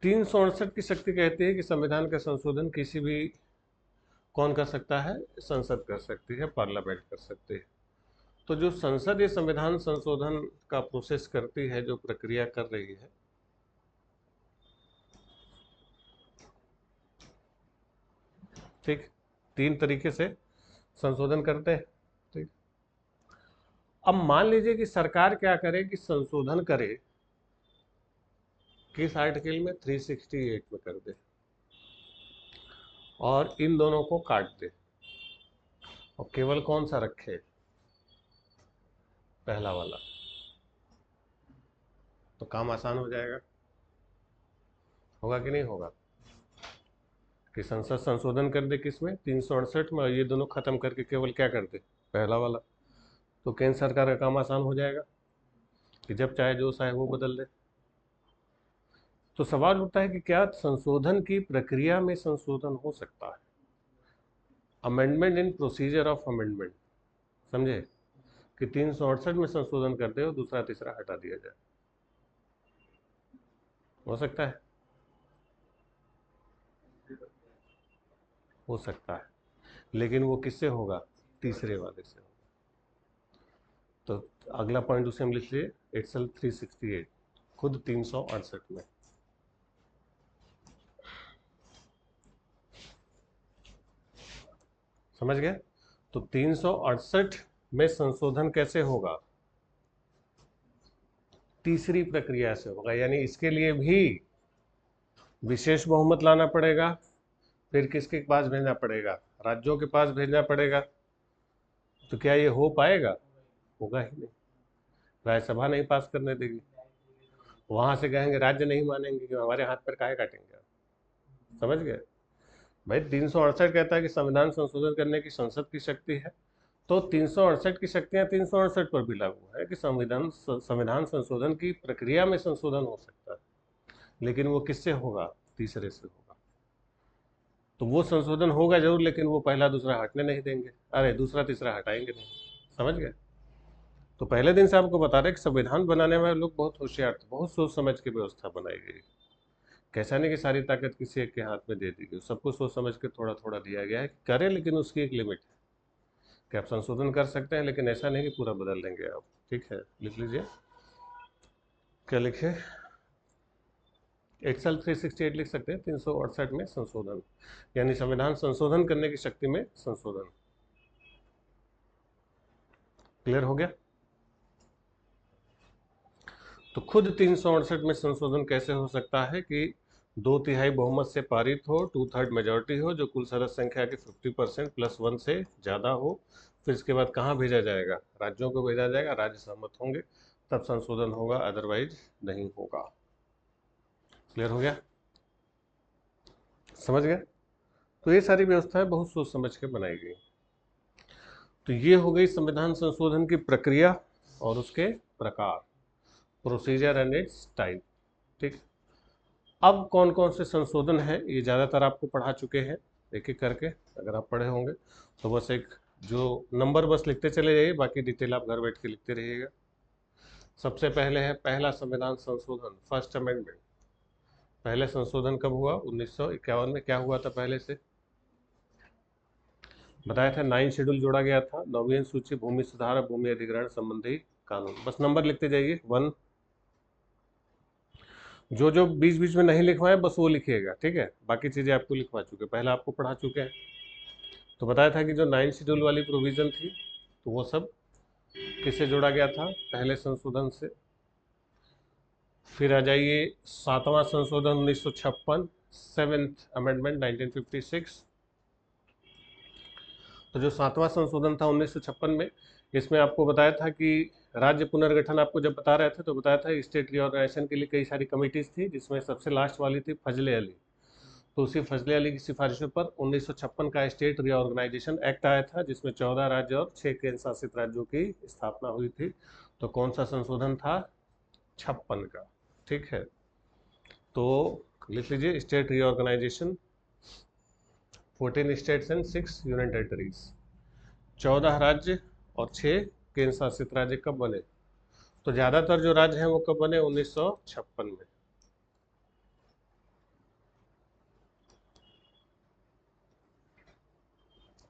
368 की शक्ति कहती है कि संविधान का संशोधन किसी भी कौन कर सकता है, संसद कर सकती है, पार्लियामेंट कर सकती है। तो जो संसद ये संविधान संशोधन का प्रोसेस करती है, जो प्रक्रिया कर रही है, ठीक, तीन तरीके से संशोधन करते हैं, ठीक। अब मान लीजिए कि सरकार क्या करे कि संशोधन करे, किस आर्टिकल में, 368 में कर दे, और इन दोनों को काट दे और केवल कौन सा रखे, पहला वाला, तो काम आसान हो जाएगा, होगा कि नहीं होगा, कि संसद संशोधन कर दे किसमें, 368 में, और ये दोनों खत्म करके केवल क्या कर दे, पहला वाला, तो केंद्र सरकार का काम आसान हो जाएगा कि जब चाहे जो चाहे वो बदल दे। तो सवाल उठता है कि क्या संशोधन की प्रक्रिया में संशोधन हो सकता है, amendment in procedure of amendment, समझे, कि 368 में संशोधन कर दे और दूसरा तीसरा हटा दिया जाए, हो सकता है, हो सकता है, लेकिन वो किससे होगा, तीसरे वाले से होगा। तो अगला पॉइंट उसे हम लिख लिए, एक्सेल 368 खुद 368 में, समझ गए। तो 368 में संशोधन कैसे होगा, तीसरी प्रक्रिया से होगा, यानी इसके लिए भी विशेष बहुमत लाना पड़ेगा, फिर किसके पास भेजना पड़ेगा, राज्यों के पास भेजना पड़ेगा। तो क्या ये हो पाएगा, होगा ही नहीं, राज्यसभा नहीं पास करने देगी, वहां से कहेंगे, राज्य नहीं मानेंगे कि हमारे हाथ पर काहे काटेंगे आप, समझ गए भाई। 368 कहता है कि संविधान संशोधन करने की संसद की शक्ति है, तो 368 की शक्तियां 368 पर भी लागू है कि संविधान संशोधन की प्रक्रिया में संशोधन हो सकता है, लेकिन वो किससे होगा, तीसरे से होगा। तो वो संशोधन होगा जरूर, लेकिन वो पहला दूसरा हटने नहीं देंगे, अरे दूसरा तीसरा हटाएंगे नहीं, समझ गए। तो पहले दिन से आपको बता रहे कि संविधान बनाने में लोग बहुत होशियार थे, बहुत सोच समझ के व्यवस्था बनाई गई, कैसा नहीं कि सारी ताकत किसी एक के हाथ में दे दी गई, सबको सोच समझ के थोड़ा थोड़ा दिया गया है कि करें, लेकिन उसकी एक लिमिट है कि आप संशोधन कर सकते हैं, लेकिन ऐसा नहीं कि पूरा बदल देंगे आप, ठीक है, लिख लीजिए। क्या लिखे, एक्सेल 368 लिख सकते हैं, 368 में संशोधन, यानी संविधान संशोधन करने की शक्ति में संशोधन। क्लियर हो गया। तो खुद 368 में संशोधन कैसे हो सकता है कि 2/3 बहुमत से पारित हो, 2/3 मेजोरिटी हो, जो कुल सदस्य संख्या के 50% +1 से ज़्यादा हो। फिर इसके बाद कहाँ भेजा जाएगा, राज्यों को भेजा जाएगा, राज्य सहमत होंगे तब संशोधन होगा, अदरवाइज नहीं होगा। क्लियर हो गया, समझ गए। तो ये सारी व्यवस्थाएं बहुत सोच समझ के बनाई गई। तो ये हो गई संविधान संशोधन की प्रक्रिया और उसके प्रकार, प्रोसीजर एंड इट्स टाइप। ठीक, अब कौन कौन से संशोधन हैं ये ज़्यादातर आपको पढ़ा चुके हैं एक एक करके, अगर आप पढ़े होंगे तो बस एक जो नंबर बस लिखते चले जाइए, बाकी डिटेल आप घर बैठ के लिखते रहिएगा। सबसे पहले है पहला संविधान संशोधन, फर्स्ट अमेंडमेंट। पहले संशोधन कब हुआ, 1951 में। क्या हुआ था पहले से बताया था, 9 शेड्यूल जोड़ा गया था, 9वीं सूची, भूमि सुधार और भूमि अधिग्रहण संबंधी कानून। बस नंबर लिखते जाइए 1। जो जो बीच बीच में नहीं लिखवाए बस वो लिखिएगा, ठीक है। बाकी चीज़ें आपको लिखवा चुके, पहले आपको पढ़ा चुके हैं। तो बताया था कि जो 9 शेड्यूल वाली प्रोविज़न थी तो वो सब किससे जोड़ा गया था, पहले संशोधन से। फिर आ जाइए 7वां संशोधन 1956, 7th अमेंडमेंट 1956। तो जो 7वां संशोधन था 1956 में, इसमें आपको बताया था कि राज्य पुनर्गठन आपको जब बता रहे थे तो बताया था स्टेट रीऑर्गेनाइजेशन के लिए कई सारी कमिटीज थी, जिसमें सबसे लास्ट वाली थी फजले अली। तो उसी फजले अली की सिफारिशों पर 1956 का स्टेट रीऑर्गेनाइजेशन एक्ट आया था, जिसमें 14 राज्य और 6 केंद्र शासित राज्यों की स्थापना हुई थी। तो कौन सा संशोधन था, 56 का, ठीक है। तो लिख लीजिए, state reorganisation, 14 states and 6 union territories, 14 राज्य और 6 केंद्र शासित राज्य कब बने, तो ज्यादातर जो राज्य हैं वो कब बने, 1956 में।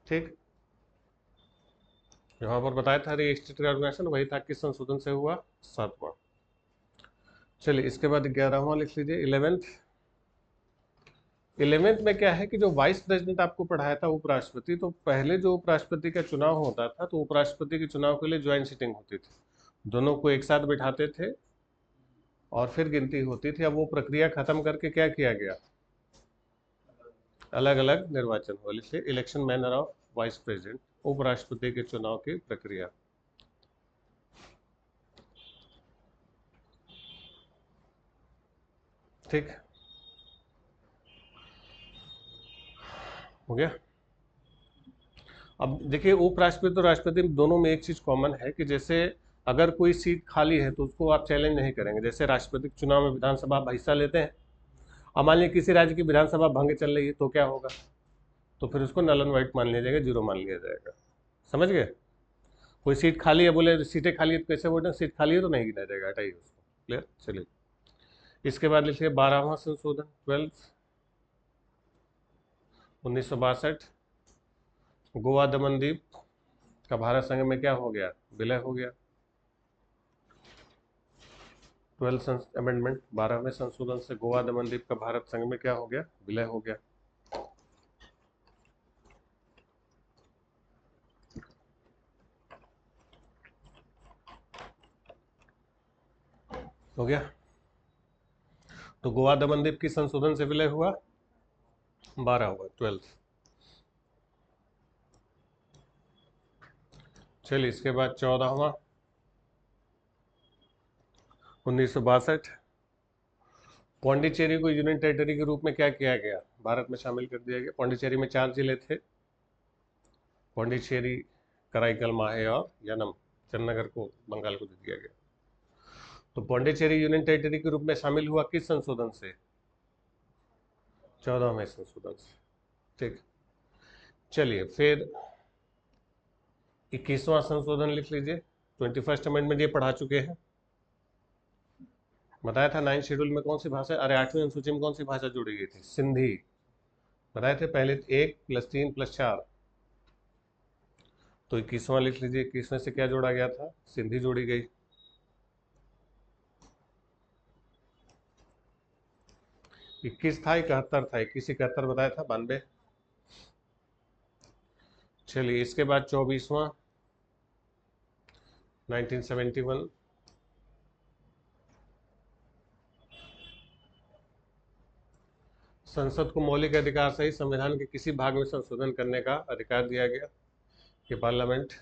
ठीक, यहाँ पर बताया था स्टेट रीऑर्गेनाइजेशन, वही था किस संशोधन से हुआ, 7वां। चलिए इसके बाद 11वां लिख लीजिए, 11th। 11th में क्या है कि जो वाइस प्रेसिडेंट आपको पढ़ाया था उपराष्ट्रपति, तो पहले जो उपराष्ट्रपति का चुनाव होता था तो उपराष्ट्रपति के चुनाव के लिए ज्वाइंट सीटिंग होती थी, दोनों को एक साथ बिठाते थे और फिर गिनती होती थी। अब वो प्रक्रिया खत्म करके क्या किया गया, अलग अलग निर्वाचन हुआ, इसलिए election manner of vice president, उपराष्ट्रपति के चुनाव की प्रक्रिया। ठीक, हो गया। अब देखिए, उपराष्ट्रपति और राष्ट्रपति दोनों में एक चीज कॉमन है कि जैसे अगर कोई सीट खाली है तो उसको आप चैलेंज नहीं करेंगे। जैसे राष्ट्रपति के चुनाव में विधानसभा आप हिस्सा लेते हैं, अब मान लीजिए किसी राज्य की विधानसभा भंग चल रही है तो क्या होगा, तो फिर उसको नल एंड वाइट मान लिया जाएगा, जीरो मान लिया जाएगा। समझ गए, कोई सीट खाली है, बोले सीटें खाली है तो कैसे वोट, सीट खाली है तो नहीं गिना जाएगा, हटाइए उसको। क्लियर, चलिए इसके बाद लिखिए 12वां संशोधन, 12, 1962। गोवा दमन द्वीप का भारत संघ में क्या हो गया, विलय हो गया। 12th अमेंडमेंट, 12वें संशोधन से गोवा दमन द्वीप का भारत संघ में क्या हो गया, विलय हो गया। हो गया, तो गोवा दमन द्वीप की संशोधन से विलय हुआ, 12 हुआ, 12। चलिए इसके बाद 14वां, 1962। पौंडीचेरी को यूनियन टेरिटरी के रूप में क्या किया गया, भारत में शामिल कर दिया गया। पौंडीचेरी में 4 जिले थे, पौंडीचेरी, कराईकल, माहे और यनम, चन्नगर को बंगाल को दे दिया गया। तो पौंडीचेरी यूनियन टेरिटरी के रूप में शामिल हुआ किस संशोधन से, 14वें संशोधन से। ठीक, चलिए फिर 21वां संशोधन लिख लीजिए, 21st अमेंडमेंट, ये पढ़ा चुके हैं। बताया था 9 शेड्यूल में कौन सी भाषा, अरे 8वीं अनुसूची में कौन सी भाषा जोड़ी गई थी, सिंधी। बताए थे पहले 1 + 3 + 4, तो 21वां लिख लीजिए, 21वें से क्या जोड़ा गया था, सिंधी जोड़ी गई। 21 था, 71 था, 21 71 बताया था, 92। चलिए इसके बाद 24वां 1971। संसद को मौलिक अधिकार सहित संविधान के किसी भाग में संशोधन करने का अधिकार दिया गया कि parliament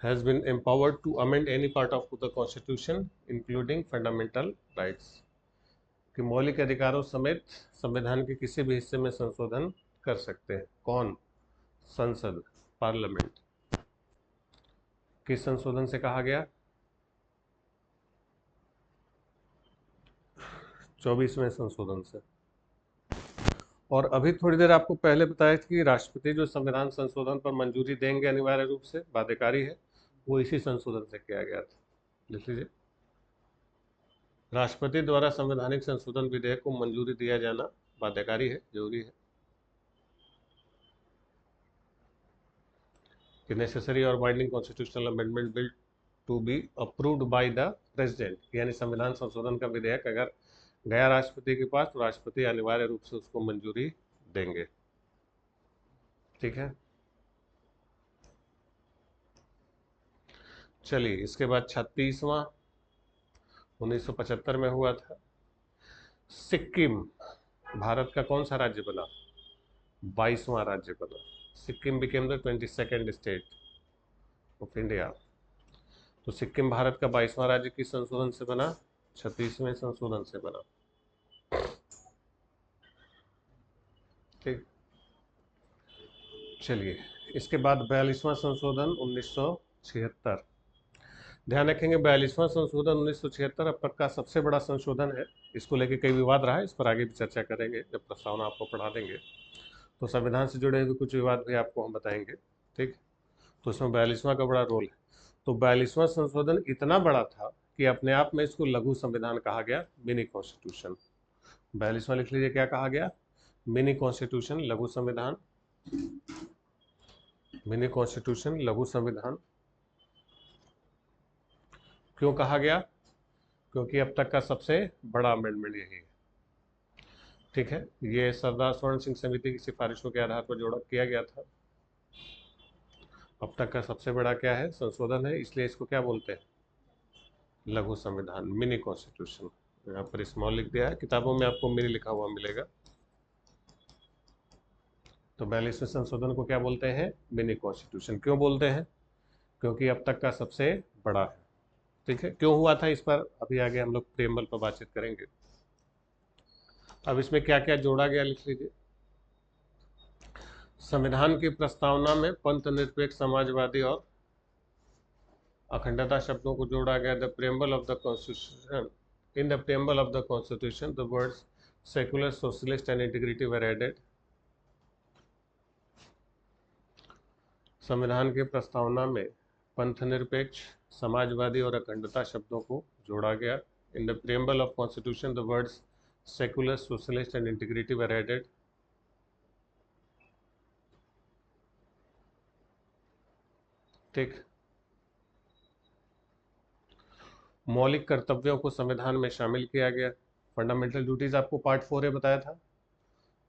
has been empowered to amend any part of the constitution including fundamental rights, कि मौलिक अधिकारों समेत संविधान के किसी भी हिस्से में संशोधन कर सकते हैं। कौन? संसद, पार्लियामेंट। किस संशोधन से कहा गया? 24वें संशोधन से। और अभी थोड़ी देर आपको पहले बताया था कि राष्ट्रपति जो संविधान संशोधन पर मंजूरी देंगे अनिवार्य रूप से बाध्यकारी है, वो इसी संशोधन से किया गया था। लिख लीजिए, राष्ट्रपति द्वारा संवैधानिक संशोधन विधेयक को मंजूरी दिया जाना बाध्यकारी है, जरूरी है। कि नेसेसरी और binding constitutional amendment bill to be approved by the president, यानी संविधान संशोधन का विधेयक अगर गया राष्ट्रपति के पास तो राष्ट्रपति अनिवार्य रूप से उसको मंजूरी देंगे। ठीक है। चलिए इसके बाद 36वां 1975 में हुआ था। सिक्किम भारत का कौन सा राज्य बना? 22वां राज्य बना। Sikkim became the 22nd state of India. तो सिक्किम भारत का 22वां राज्य किस संशोधन से बना? 36वें संशोधन से बना। ठीक। चलिए इसके बाद 42वां संशोधन 1976। ध्यान रखेंगे 42वां संशोधन 1976 अब तक का सबसे बड़ा संशोधन है। इसको लेके कई विवाद रहा है, इस पर आगे भी चर्चा करेंगे जब प्रस्तावना आपको पढ़ा देंगे। तो संविधान से जुड़े हुए कुछ विवाद भी आपको हम बताएंगे। ठीक। तो इसमें 42वां का बड़ा रोल है। तो 42वां संशोधन इतना बड़ा था कि अपने आप में इसको लघु संविधान कहा गया, मिनी कॉन्स्टिट्यूशन। 42वां लिख लीजिए, क्या कहा गया? मिनी कॉन्स्टिट्यूशन, लघु संविधान। मिनी कॉन्स्टिट्यूशन, लघु संविधान। क्यों कहा गया? क्योंकि अब तक का सबसे बड़ा अमेंडमेंट यही है। ठीक है, ये सरदार स्वर्ण सिंह समिति की सिफारिशों के आधार पर जोड़ा किया गया था। अब तक का सबसे बड़ा क्या है? संशोधन है, इसलिए इसको क्या बोलते हैं? लघु संविधान, मिनी कॉन्स्टिट्यूशन। यहाँ पर स्मॉल लिख दिया है, किताबों में आपको मिनी लिखा हुआ मिलेगा। तो 42वें संशोधन को क्या बोलते हैं? Mini constitution. क्यों बोलते हैं? क्योंकि अब तक का सबसे बड़ा है। ठीक है, क्यों हुआ था इस पर अभी आगे हम लोग प्रेमबल पर बातचीत करेंगे। अब इसमें क्या क्या जोड़ा गया लिख लीजिए। संविधान की प्रस्तावना में पंथ निरपेक्ष, समाजवादी और अखंडता शब्दों को जोड़ा गया। The preamble of the constitution, in the preamble of the constitution the words secular, socialist and integrity were added. संविधान की प्रस्तावना में पंथ निरपेक्ष, समाजवादी और अखंडता शब्दों को जोड़ा गया। In the preamble of constitution the words secular, socialist and integrity were added. ठीक। मौलिक कर्तव्यों को संविधान में शामिल किया गया। फंडामेंटल ड्यूटीज आपको पार्ट 4 बताया था।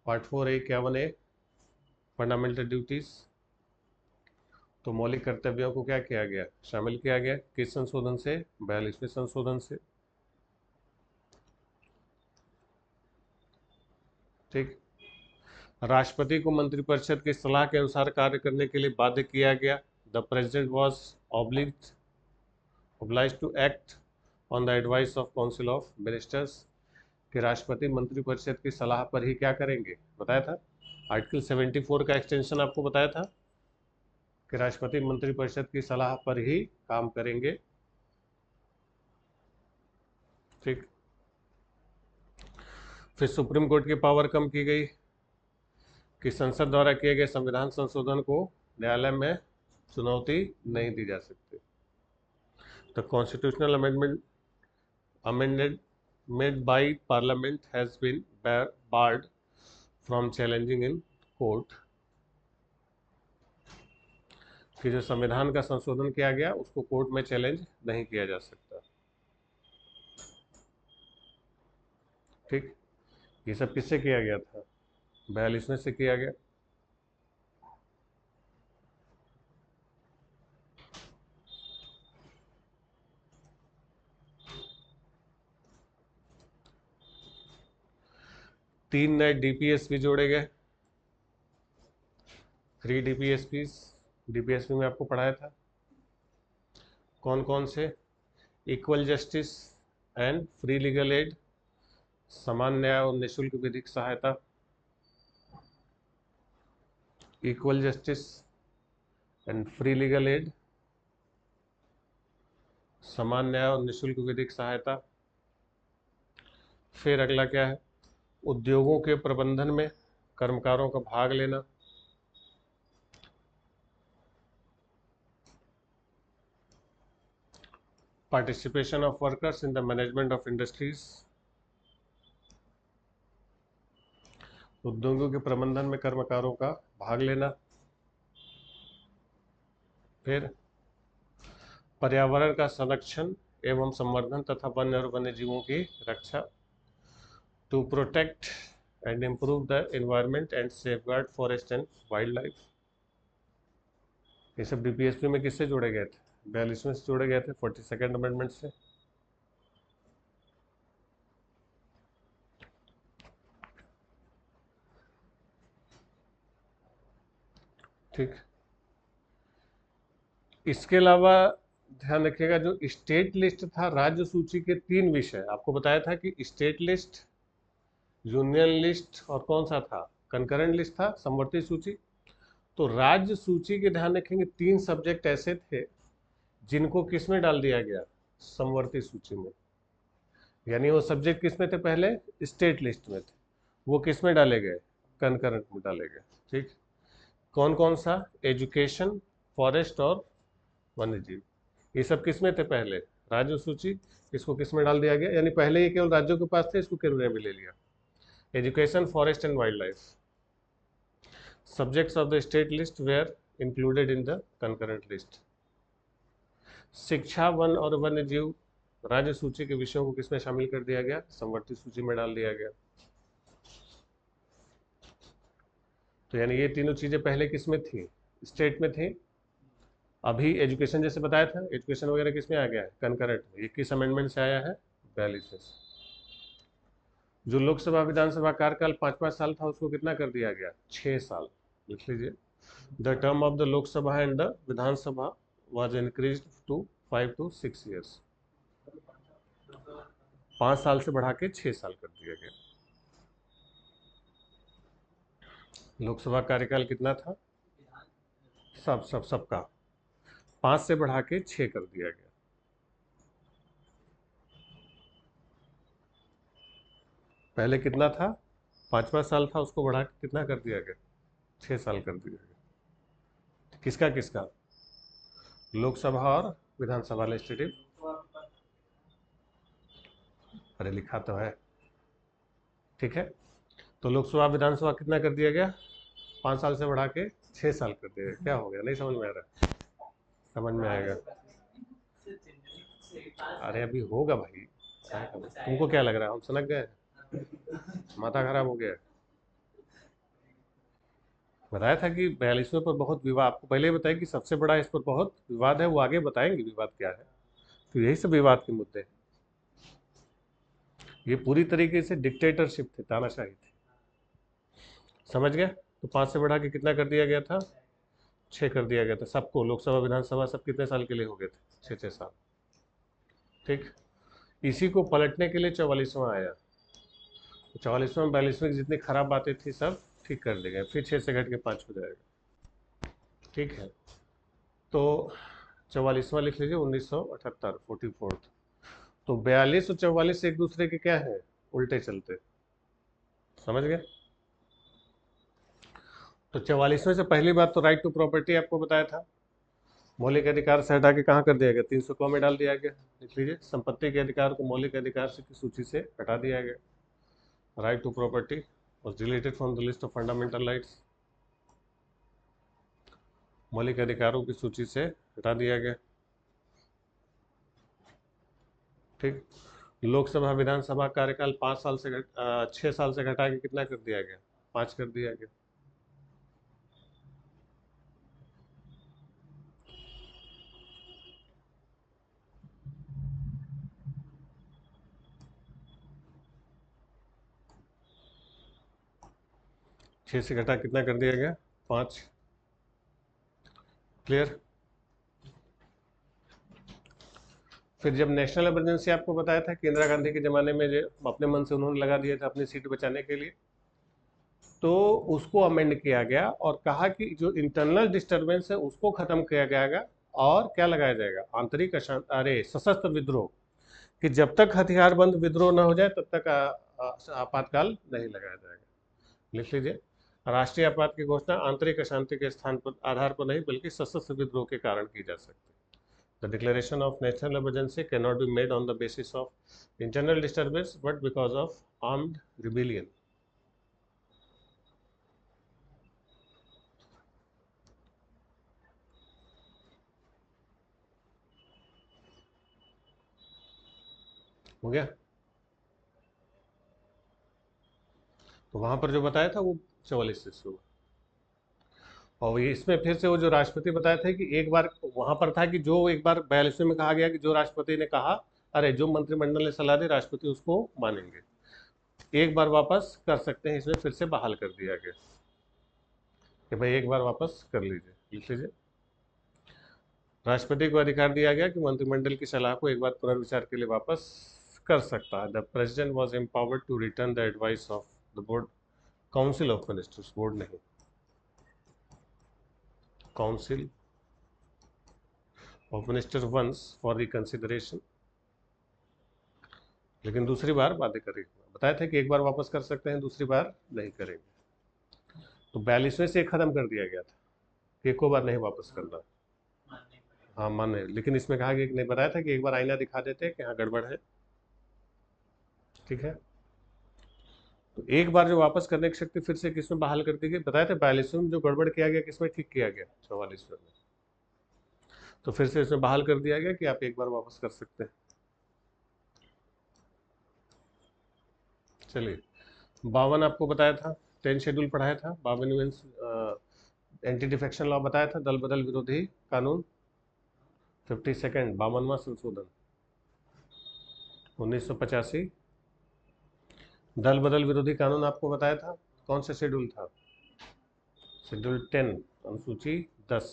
Part 4A 51A fundamental duties. तो मौलिक कर्तव्यों को क्या किया गया? शामिल किया गया। किस संशोधन से? 42वें संशोधन से। ठीक। राष्ट्रपति को मंत्रिपरिषद की सलाह के अनुसार कार्य करने के लिए बाध्य किया गया। The president was obliged to act on the advice of council of ministers, कि राष्ट्रपति मंत्रिपरिषद की सलाह पर ही क्या करेंगे? बताया था आर्टिकल 74 का एक्सटेंशन आपको बताया था कि राष्ट्रपति मंत्रिपरिषद की सलाह पर ही काम करेंगे। ठीक। फिर सुप्रीम कोर्ट की पावर कम की गई कि संसद द्वारा किए गए संविधान संशोधन को न्यायालय में चुनौती नहीं दी जा सकती। The constitutional amendment amended made by parliament has been barred from challenging in court, कि जो संविधान का संशोधन किया गया उसको कोर्ट में चैलेंज नहीं किया जा सकता। ठीक। ये सब किससे किया गया था? 42वें से किया गया। तीन नए डीपीएसपी जोड़े गए, 3 डीपीएसपी। डीपीएसपी में आपको पढ़ाया था कौन कौन से? Equal justice and free legal aid, समान न्याय और निःशुल्क विधिक सहायता। Equal justice and free legal aid, समान न्याय और निःशुल्क विधिक सहायता। फिर अगला क्या है? उद्योगों के प्रबंधन में कर्मकारों का भाग लेना। Participation of workers in the management of industries, उद्योगों के प्रबंधन में कर्मकारों का भाग लेना। फिर पर्यावरण का संरक्षण एवं संवर्धन तथा वन्य और वन्य जीवों की रक्षा, to protect and improve the environment and safeguard forest and wild life. ये सब डीपीएसपी में किससे जोड़े गए थे? 42वें से जोड़े गए थे, 42nd अमेंडमेंट से। ठीक, इसके अलावा ध्यान रखिएगा, जो स्टेट लिस्ट था, राज्य सूची के 3 विषय आपको बताया था कि स्टेट लिस्ट, यूनियन लिस्ट और कौन सा था? कंकरेंट लिस्ट था, समवर्ती सूची। तो राज्य सूची के ध्यान रखेंगे 3 सब्जेक्ट ऐसे थे जिनको किस में डाल दिया गया? समवर्ती सूची में। यानी वो सब्जेक्ट किस में थे? पहले स्टेट लिस्ट में थे, वो किस में डाले गए? कंकरेंट में डाले गए। ठीक, कौन कौन सा? एजुकेशन, फॉरेस्ट और वन्य जीव। ये सब किस में थे? पहले राज्य सूची। इसको किस में डाल दिया गया? यानी पहले ये केवल राज्यों के पास थे, इसको केंद्र में ले लिया। Education, forest and wild life, subjects of the state list were included in the concurrent list। शिक्षा, वन और वन्य जीव राज्य सूची के विषयों को किसमें शामिल कर दिया गया? समवर्ती सूची में डाल दिया गया। तो यानी ये तीनों चीजें पहले किसमें थी? स्टेट में थी। अभी एजुकेशन जैसे बताया था, एजुकेशन वगैरह किसमें आ गया है? कंकरेंट में। ये किस अमेंडमेंट से आया है? 42 से। जो लोकसभा विधानसभा कार्यकाल 5-5 साल था, उसको कितना कर दिया गया? 6 साल। लिख लीजिए, the term of the Lok Sabha and the Vidhan Sabha was increased to 5 to 6 years। 5 साल से बढ़ा के 6 साल कर दिया गया। लोकसभा कार्यकाल कितना था? सबका 5 से बढ़ा के 6 कर दिया गया। पहले कितना था? 5 साल था, उसको बढ़ा के कितना कर दिया गया? 6 साल कर दिया गया। किसका किसका? लोकसभा और विधानसभा लेजिस्लेटिव। अरे लिखा तो है। ठीक है, तो लोकसभा विधानसभा कितना कर दिया गया? 5 साल से बढ़ा के 6 साल कर दिया गया। क्या हो गया? नहीं समझ में आ रहा? समझ में आएगा। अरे अभी होगा भाई, तुमको क्या लग रहा है हम सनक गए? माथा खराब हो गया। बताया था कि 42वें पर बहुत विवाद, आपको पहले ही बताया कि सबसे बड़ा इस पर बहुत विवाद है, वो आगे बताएंगे विवाद क्या है। तो यही सब विवाद के मुद्दे हैं। ये पूरी तरीके से डिक्टेटरशिप थी, तानाशाही थी। समझ गए? तो 5 से बढ़ा के कितना कर दिया गया था? 6 कर दिया गया था सबको। लोकसभा विधानसभा सब कितने साल के लिए हो गए थे? 6-6 साल। ठीक, इसी को पलटने के लिए 44वां आया। 44वें 42वें की जितनी खराब बातें थी सब ठीक कर दी गई, फिर 6 से घट के 5 हो जाएगा। ठीक है, तो 44वां लिख लीजिए, 1978, 44। तो 42 और 44 एक दूसरे के क्या है? उल्टे चलते। समझ गए? तो 44वें से पहली बात तो राइट टू प्रॉपर्टी आपको बताया था, मौलिक अधिकार से हटा के कहाँ कर दिया गया? 300 में डाल दिया गया। लिख लीजिए, संपत्ति के अधिकार को मौलिक अधिकार की सूची से हटा दिया गया। Right to property was deleted from the list of fundamental rights। मौलिक अधिकारों की सूची से हटा दिया गया। ठीक, लोकसभा विधानसभा कार्यकाल 5 साल से 6 साल से घटा के कितना कर दिया गया? 5 कर दिया गया। छः से घटा कितना कर दिया गया? 5। क्लियर? फिर जब नेशनल इमरजेंसी आपको बताया था कि इंदिरा गांधी के ज़माने में जो अपने मन से उन्होंने लगा दिया था अपनी सीट बचाने के लिए, तो उसको अमेंड किया गया और कहा कि जो इंटरनल डिस्टरबेंस है उसको ख़त्म किया जाएगा और क्या लगाया जाएगा? आंतरिक अशांति, अरे सशस्त्र विद्रोह, कि जब तक हथियारबंद विद्रोह न हो जाए तब तक आपातकाल नहीं लगाया जाएगा। लिख लीजिए, राष्ट्रीय आपात की घोषणा आंतरिक अशांति के स्थान पर आधार पर नहीं बल्कि सशस्त्र विद्रोह के कारण की जा सकती है। The declaration of national emergency cannot be made on the basis of internal disturbance but because of armed rebellion. हो गया? तो वहां पर जो बताया था वो 44 से शुरू, और इसमें फिर से वो जो राष्ट्रपति बताया था कि एक बार वहां पर था कि जो एक बार 42वें में कहा गया कि जो राष्ट्रपति ने कहा, अरे जो मंत्रिमंडल ने सलाह दी राष्ट्रपति उसको मानेंगे, एक बार वापस कर सकते हैं, इसमें फिर से बहाल कर दिया गया कि भाई एक बार वापस कर लीजिए। लिख लीजिए, राष्ट्रपति को अधिकार दिया गया कि मंत्रिमंडल की सलाह को एक बार पुनर्विचार के लिए वापस कर सकता है। The president was empowered to return the advice of the board council of ministers, board नहीं, council of minister once for reconsideration. लेकिन दूसरी बार बातें करेंगे, बताया था कि एक बार वापस कर सकते हैं, दूसरी बार नहीं करेंगे। तो 42वें से खत्म कर दिया गया था कि एक बार नहीं वापस करना। हाँ माने, लेकिन इसमें कहा गया कि नहीं, बताया था कि एक बार आईना दिखा देते हैं कि हाँ गड़बड़ है। ठीक है, तो एक बार जो वापस करने की शक्ति फिर से किसमें बहाल कर दी गई? बताया था 42वें में जो गड़बड़ किया गया किसमें ठीक किया गया? 44वें में। तो फिर से इसमें बहाल कर दिया गया कि आप एक बार वापस कर सकते हैं। चलिए, 52 आपको बताया था, 10 शेड्यूल पढ़ाया था। 52 एंटी डिफेक्शन लॉ बताया था, दल बदल विरोधी कानून। 52 52वां संशोधन 1985, दल बदल विरोधी कानून आपको बताया था, कौन सा शेड्यूल था? शेड्यूल 10, अनुसूची 10।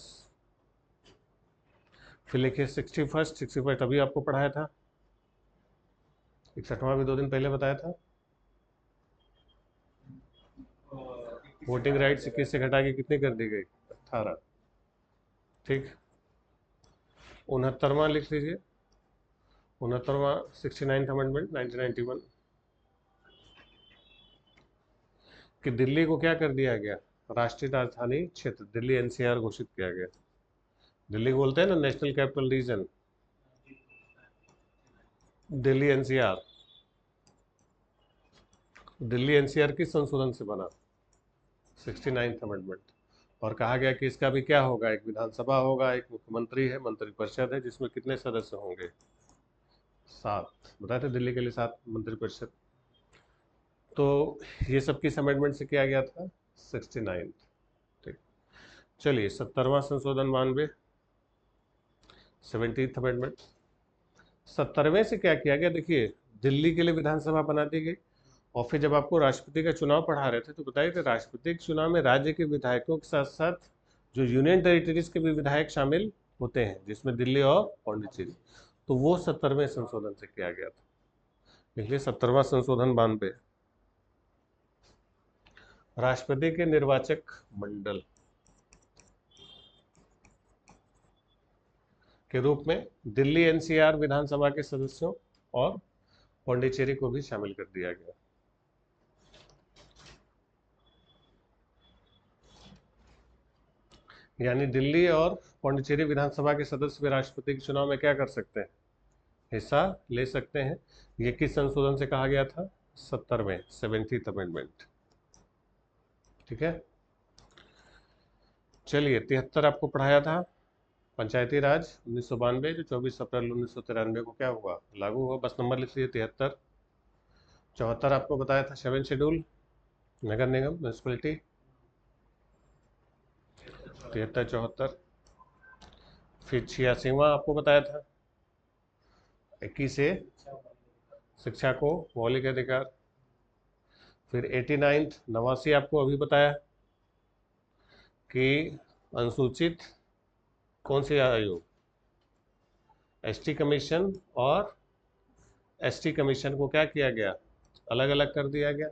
फिर लिखिए 61 अभी आपको पढ़ाया था, 61वां भी 2 दिन पहले बताया था। वोटिंग राइट्स 21 से घटा के कितनी कर दी गई? 18। ठीक, 69वां लिख लीजिए, 69वां 69th अमेंडमेंट 1991, कि दिल्ली को क्या कर दिया गया? राष्ट्रीय राजधानी क्षेत्र, दिल्ली एनसीआर घोषित किया गया। दिल्ली को बोलते हैं ना national capital region, Delhi NCR. Delhi NCR किस संशोधन से बना? 69th amendment. और कहा गया कि इसका भी क्या होगा? एक विधानसभा होगा, एक मुख्यमंत्री है, मंत्रिपरिषद है, जिसमें कितने सदस्य होंगे? 7। बताए थे दिल्ली के लिए 7 मंत्रिपरिषद। तो ये सब किस अमेंडमेंट से किया गया था? 69। ठीक, चलिए 70वां संशोधन 92, 17th अमेंडमेंट। 70वें से क्या किया गया? देखिए, दिल्ली के लिए विधानसभा बना दी गई, और फिर जब आपको राष्ट्रपति का चुनाव पढ़ा रहे थे तो बताइए कि राष्ट्रपति के चुनाव में राज्य के विधायकों के साथ साथ जो यूनियन टेरिटरीज के भी विधायक शामिल होते हैं, जिसमें दिल्ली और पौंडीचेरी, तो वो 70वें संशोधन से किया गया था। इसलिए 70वां संशोधन 92, राष्ट्रपति के निर्वाचक मंडल के रूप में दिल्ली एनसीआर विधानसभा के सदस्यों और पौंडीचेरी को भी शामिल कर दिया गया। यानी दिल्ली और पौंडीचेरी विधानसभा के सदस्य भी राष्ट्रपति के चुनाव में क्या कर सकते हैं? हिस्सा ले सकते हैं। ये किस संशोधन से कहा गया था? 70वें, 70th अमेंडमेंट। ठीक है, चलिए 73 आपको पढ़ाया था, पंचायती राज 1992 जो 24 अप्रैल 1993 को क्या हुआ, लागू हुआ। बस नंबर लिख लीजिए 73। 74 आपको बताया था 7 शेड्यूल नगर निगम म्यूनसिपलिटी, 73 74। फिर 86वां आपको बताया था 21 से शिक्षा को मौलिक अधिकार। फिर 89 89 आपको अभी बताया कि अनुसूचित कौन से आयोग, एसटी कमीशन और एसटी कमीशन को क्या किया गया, अलग अलग कर दिया गया।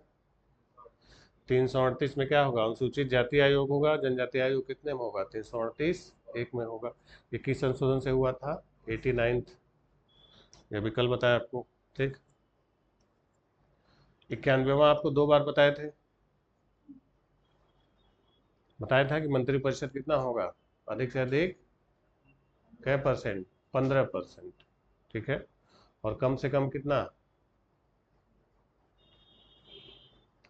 338 में क्या होगा, अनुसूचित जाति आयोग होगा, जनजाति आयोग कितने में होगा, 338 एक में होगा। ये किस संशोधन से हुआ था, 89। ये भी कल बताया आपको, ठीक। 91वां आपको 2 बार बताया था कि मंत्रिपरिषद कितना होगा, अधिक से अधिक क्या परसेंट, 15%, ठीक है। और कम से कम कितना,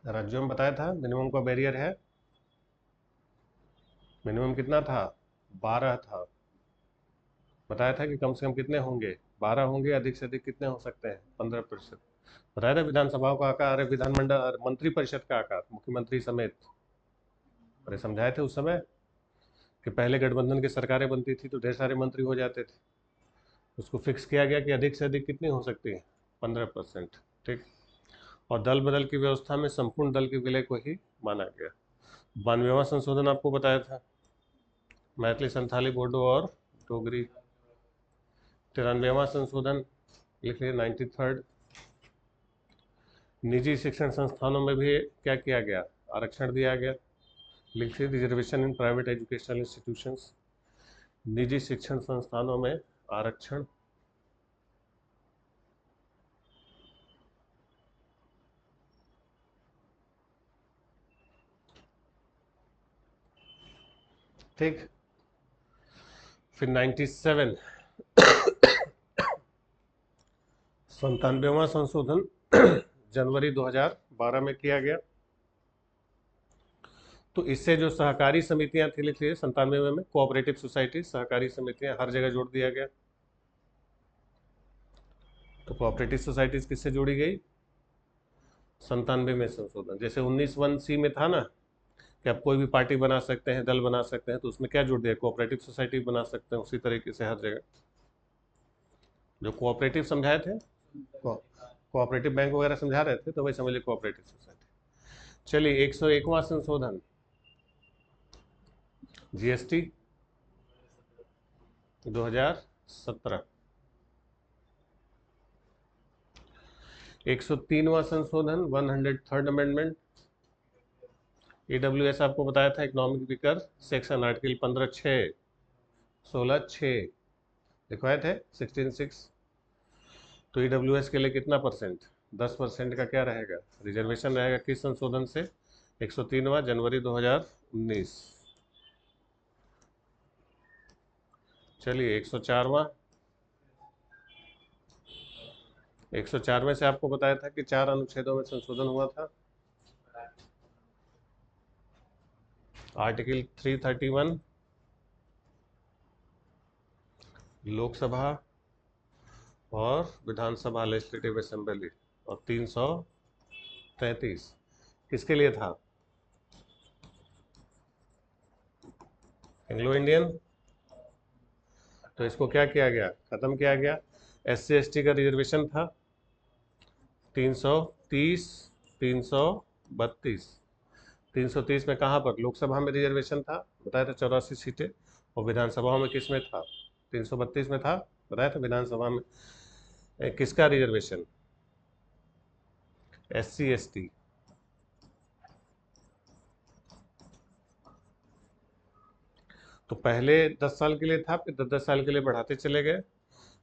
राज्यों में बताया था मिनिमम का बैरियर है, मिनिमम कितना था, 12 था। बताया था कि कम से कम कितने होंगे, 12 होंगे, अधिक से अधिक कितने हो सकते हैं, 15%। बताया था विधानसभाओं का आकार, विधानमंडल मंत्रिपरिषद का आकार मुख्यमंत्री समेत, अरे समझाए थे उस समय कि पहले गठबंधन की सरकारें बनती थी तो ढेर सारे मंत्री हो जाते थे, उसको फिक्स किया गया कि अधिक से अधिक कितनी हो सकती है, 15%, ठीक। और दल बदल की व्यवस्था में संपूर्ण दल के विलय को ही माना गया। 92वां संशोधन आपको बताया था मैथिली संथाली बोडो और डोगरी। 93वां संशोधन लिख लिया 93rd। निजी शिक्षण संस्थानों में भी क्या किया गया, आरक्षण दिया गया, लिख लिया reservation in private educational institutions, निजी शिक्षण संस्थानों में आरक्षण। ठीक। फिर 97 97वां संशोधन जनवरी 2012 में किया गया। तो इससे जो सहकारी समितियां थी, लिख लीजिए 97 में कोऑपरेटिव सोसाइटी, सहकारी समितियां हर जगह जोड़ दिया गया। तो कोऑपरेटिव सोसाइटीज किससे जोड़ी गई, 97 में संशोधन। जैसे 19(1)(c) में था ना कि आप कोई भी पार्टी बना सकते हैं, दल बना सकते हैं, तो उसमें क्या जोड़ दिया, कोऑपरेटिव सोसाइटी बना सकते हैं। उसी तरीके से हर जगह जो कोऑपरेटिव समझाए थे, कोऑपरेटिव बैंक वगैरह समझा रहे थे, तो वही समझ लीजिए कोऑपरेटिव सोसाइटी। चलिए 101वां संशोधन जीएसटी 2017। 103वां संशोधन 103rd अमेंडमेंट ईडब्ल्यूएस आपको बताया था इकोनॉमिक वीकर सेक्शन, आर्टिकल 15(6) 16(6) लिखवाए थे 16(6). तो ईडब्ल्यूएस के लिए कितना परसेंट, 10% का क्या रहेगा, रिजर्वेशन रहेगा। किस संशोधन से, 103वां जनवरी 2019। चलिए 104वां, 104वें से आपको बताया था कि 4 अनुच्छेदों में संशोधन हुआ था। आर्टिकल 331 लोकसभा और विधानसभा लेजिस्लेटिव असेंबली, और 333 किसके लिए था, एंग्लो इंडियन। तो इसको क्या किया गया, खत्म किया गया। SC ST का रिजर्वेशन था 330 332। 330 में कहाँ पर, लोकसभा में रिजर्वेशन था, बताया था 84 सीटें, और विधानसभाओं में किस में था, 332 में था, बताया था। विधानसभा में किसका रिजर्वेशन, SC ST। तो पहले 10 साल के लिए था, फिर 10-10 साल के लिए बढ़ाते चले गए,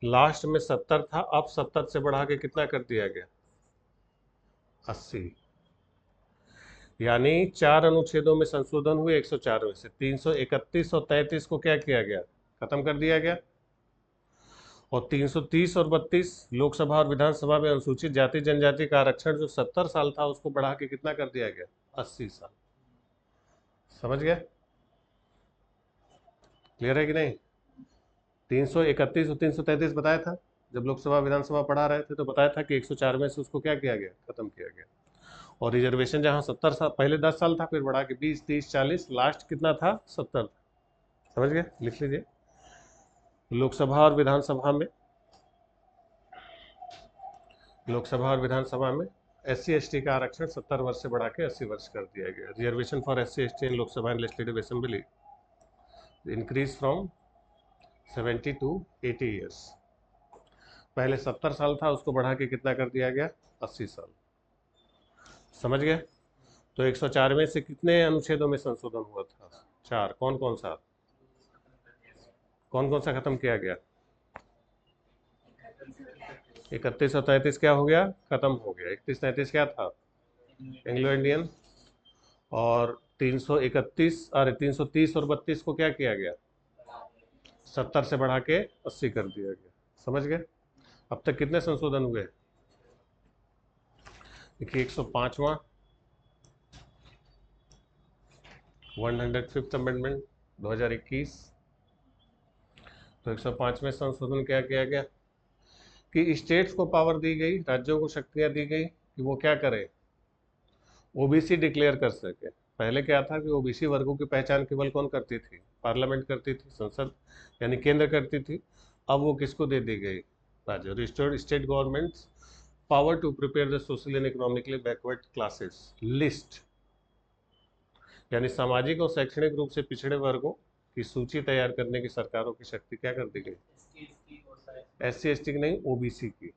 लास्ट में 70 था, अब 70 से बढ़ा के कितना कर दिया गया, 80। यानी 4 अनुच्छेदों में संशोधन हुए 104 में से, 331 और 33 को क्या किया गया, खत्म कर दिया गया। और 330 और 32 लोकसभा और विधानसभा में अनुसूचित जाति जनजाति का आरक्षण जो 70 साल था उसको बढ़ा के कितना कर दिया गया, 80 साल। समझ गए, क्लियर है कि नहीं। 331 और 333 बताया था जब लोकसभा विधानसभा पढ़ा रहे थे, तो बताया था कि 104 में से उसको क्या किया गया, खत्म किया गया। और रिजर्वेशन जहाँ 70 साल, पहले 10 साल था, फिर बढ़ा के 20, 30, 40, लास्ट कितना था, 70 था। समझ गए, लिख लीजिए। लोकसभा और विधानसभा में, लोकसभा और विधानसभा में SC/ST का आरक्षण 70 वर्ष से बढ़ा के 80 वर्ष कर दिया गया। Reservation for SC/ST in Lok Sabha and legislative assembly increase from 70 to 80 years. पहले 70 साल था, उसको बढ़ा के कितना कर दिया गया, 80 साल। समझ गए। तो 104 में से कितने अनुच्छेदों में संशोधन हुआ था, 4। कौन कौन सा, कौन कौन सा खत्म किया गया, 31 और 33 क्या हो गया, खत्म हो गया। 31, 33 क्या था, एंग्लो इंडियन। और 331 अरे 330 और 32 को क्या किया गया, 70 से बढ़ा के 80 कर दिया गया। समझ गए। अब तक कितने संशोधन हुए, देखिए 105वां 105th अमेंडमेंट 2021। तो 105वें संशोधन क्या किया गया कि स्टेट्स को पावर दी गई, राज्यों को शक्तियां दी गई कि वो क्या करें, ओबीसी डिक्लेयर कर सके। पहले क्या था कि ओबीसी वर्गों की पहचान केवल कौन करती थी, पार्लियामेंट करती थी, संसद यानी केंद्र करती थी। अब वो किसको दे दी गई, राज्य। Restored state governments power to prepare the social and economically backward classes list, यानी सामाजिक और शैक्षणिक रूप से पिछड़े वर्गों की सूची तैयार करने की सरकारों की शक्ति क्या कर दी गई, SC/ST की नहीं, ओबीसी की।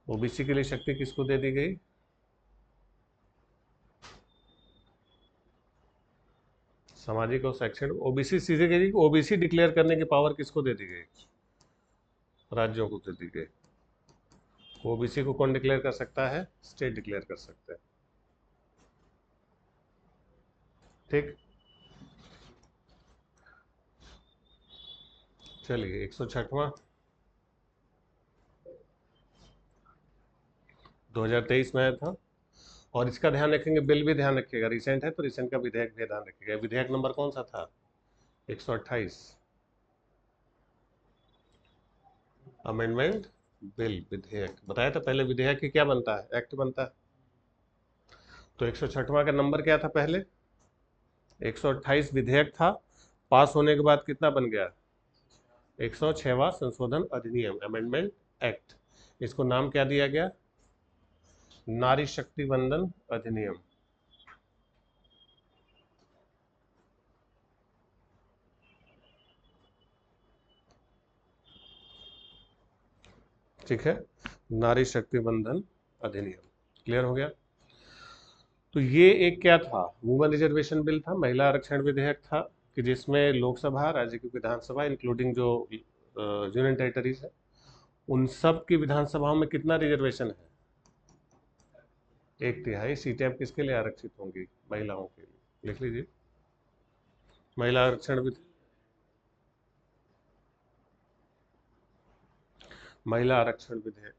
ओबीसी के लिए शक्ति किसको दे दी गई, सामाजिक और शैक्षणिक, ओबीसी सीधे गई। ओबीसी डिक्लेयर करने की पावर किसको दे दी गई, राज्यों को दे दी गई। ओबीसी को कौन डिक्लेयर कर सकता है, स्टेट डिक्लेयर कर सकते हैं। ठीक, चलिए 106वां 2023 में आया था। और इसका ध्यान रखेंगे, बिल भी ध्यान रखिएगा, रिसेंट है तो रिसेंट का विधेयक भी ध्यान रखिएगा। विधेयक नंबर कौन सा था, 128 अमेंडमेंट बिल, विधेयक। बताया था पहले विधेयक की क्या बनता है, एक्ट बनता है। तो 106वां का नंबर क्या था, पहले 128 विधेयक था, पास होने के बाद कितना बन गया, 106वां संशोधन अधिनियम, अमेंडमेंट एक्ट। इसको नाम क्या दिया गया, नारी शक्ति वंदन अधिनियम। ठीक है, नारी शक्ति वंदन अधिनियम। क्लियर हो गया। तो ये एक क्या था, वुमेन रिजर्वेशन बिल था, महिला आरक्षण विधेयक था, कि जिसमें लोकसभा, राज्य की विधानसभा इंक्लूडिंग जो यूनियन टेरिटरीज है, उन सब की विधानसभाओं में कितना रिजर्वेशन है, 1/3 सीटें अब किसके लिए आरक्षित होंगी, महिलाओं के लिए। लिख लीजिए, महिला आरक्षण महिला आरक्षण विधेयक।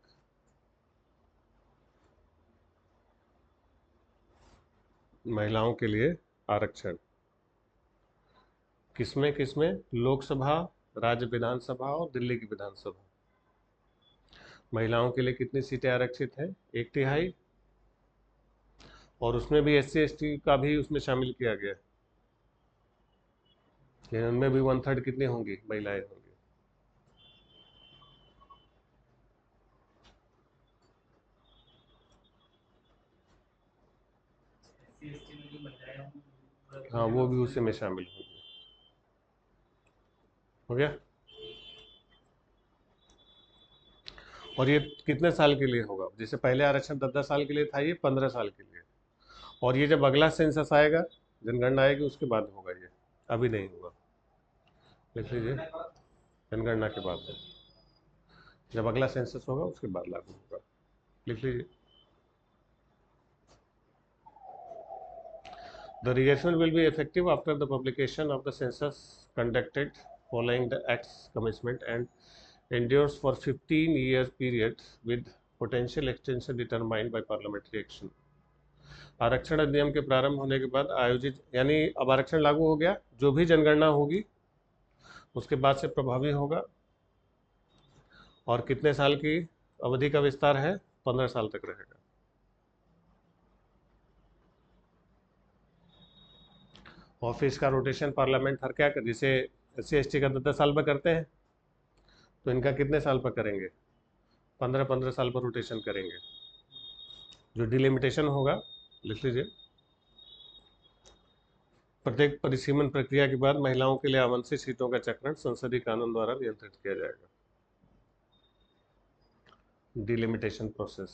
महिलाओं के लिए आरक्षण किसमें किसमें, लोकसभा, राज्य विधानसभा और दिल्ली की विधानसभा। महिलाओं के लिए कितनी सीटें आरक्षित हैं, 1/3। और उसमें भी SC/ST का भी उसमें शामिल किया गया, उनमें भी 1/3 कितनी होंगी, महिलाएं होंगी। हाँ, वो भी उसी में शामिल होंगे। हो गया। और ये कितने साल के लिए होगा, जैसे पहले आरक्षण 10-10 साल के लिए था, ये 15 साल के लिए। और ये जब अगला सेंसस आएगा, जनगणना आएगी, उसके बाद होगा ये, अभी नहीं होगा। लिख लीजिए, जनगणना के बाद, जब अगला सेंसस होगा उसके बाद लागू होगा। लिख लीजिए। The reaction will be effective after the publication of the census conducted following the Act's commencement and endures for 15-year period with potential extension determined by parliamentary action. आरक्षण अधिनियम के प्रारंभ होने के बाद आयोजित, यानी अब आरक्षण लागू हो गया, जो भी जनगणना होगी उसके बाद से प्रभावी होगा। और कितने साल की अवधि का विस्तार है? 15 साल तक रहेगा। ऑफिस का रोटेशन पार्लियामेंट हर क्या कर, जैसे SC ST का 10 साल पर करते हैं, तो इनका कितने साल पर करेंगे? 15-15 साल पर रोटेशन करेंगे। जो डिलिमिटेशन होगा लिख लीजिए। प्रत्येक परिसीमन प्रक्रिया के बाद महिलाओं के लिए आवंटित सीटों का चक्रण संसदीय कानून द्वारा नियंत्रित किया जाएगा। डिलिमिटेशन प्रोसेस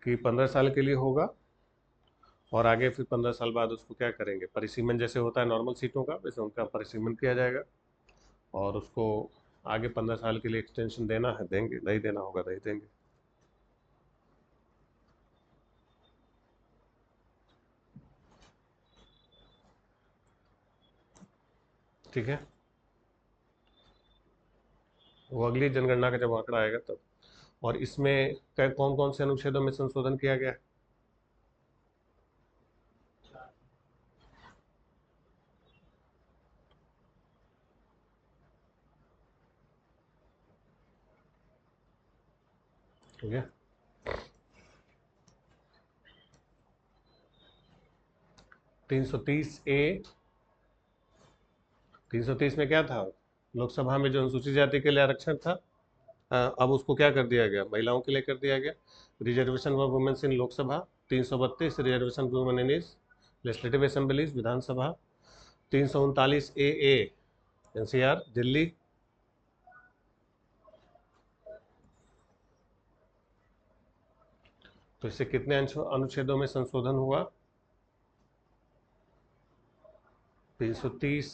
कि 15 साल के लिए होगा और आगे फिर 15 साल बाद उसको क्या करेंगे, परिसीमन जैसे होता है नॉर्मल सीटों का, वैसे उनका परिसीमन किया जाएगा और उसको आगे 15 साल के लिए एक्सटेंशन देना है देंगे, नहीं देना होगा नहीं देंगे। ठीक है, वो अगली जनगणना का जब आंकड़ा आएगा तब। और इसमें कौन कौन से अनुच्छेदों में संशोधन किया गया? ठीक है, 330A। 330 में क्या था? लोकसभा में जो अनुसूचित जाति के लिए आरक्षण था, अब उसको क्या कर दिया गया? महिलाओं के लिए कर दिया गया। Reservation for womens in Lok Sabha. 332 reservation for women in legislative assemblies, विधानसभा। 339AA NCR Delhi. तो इससे कितने अनुच्छेदों में संशोधन हुआ? 330,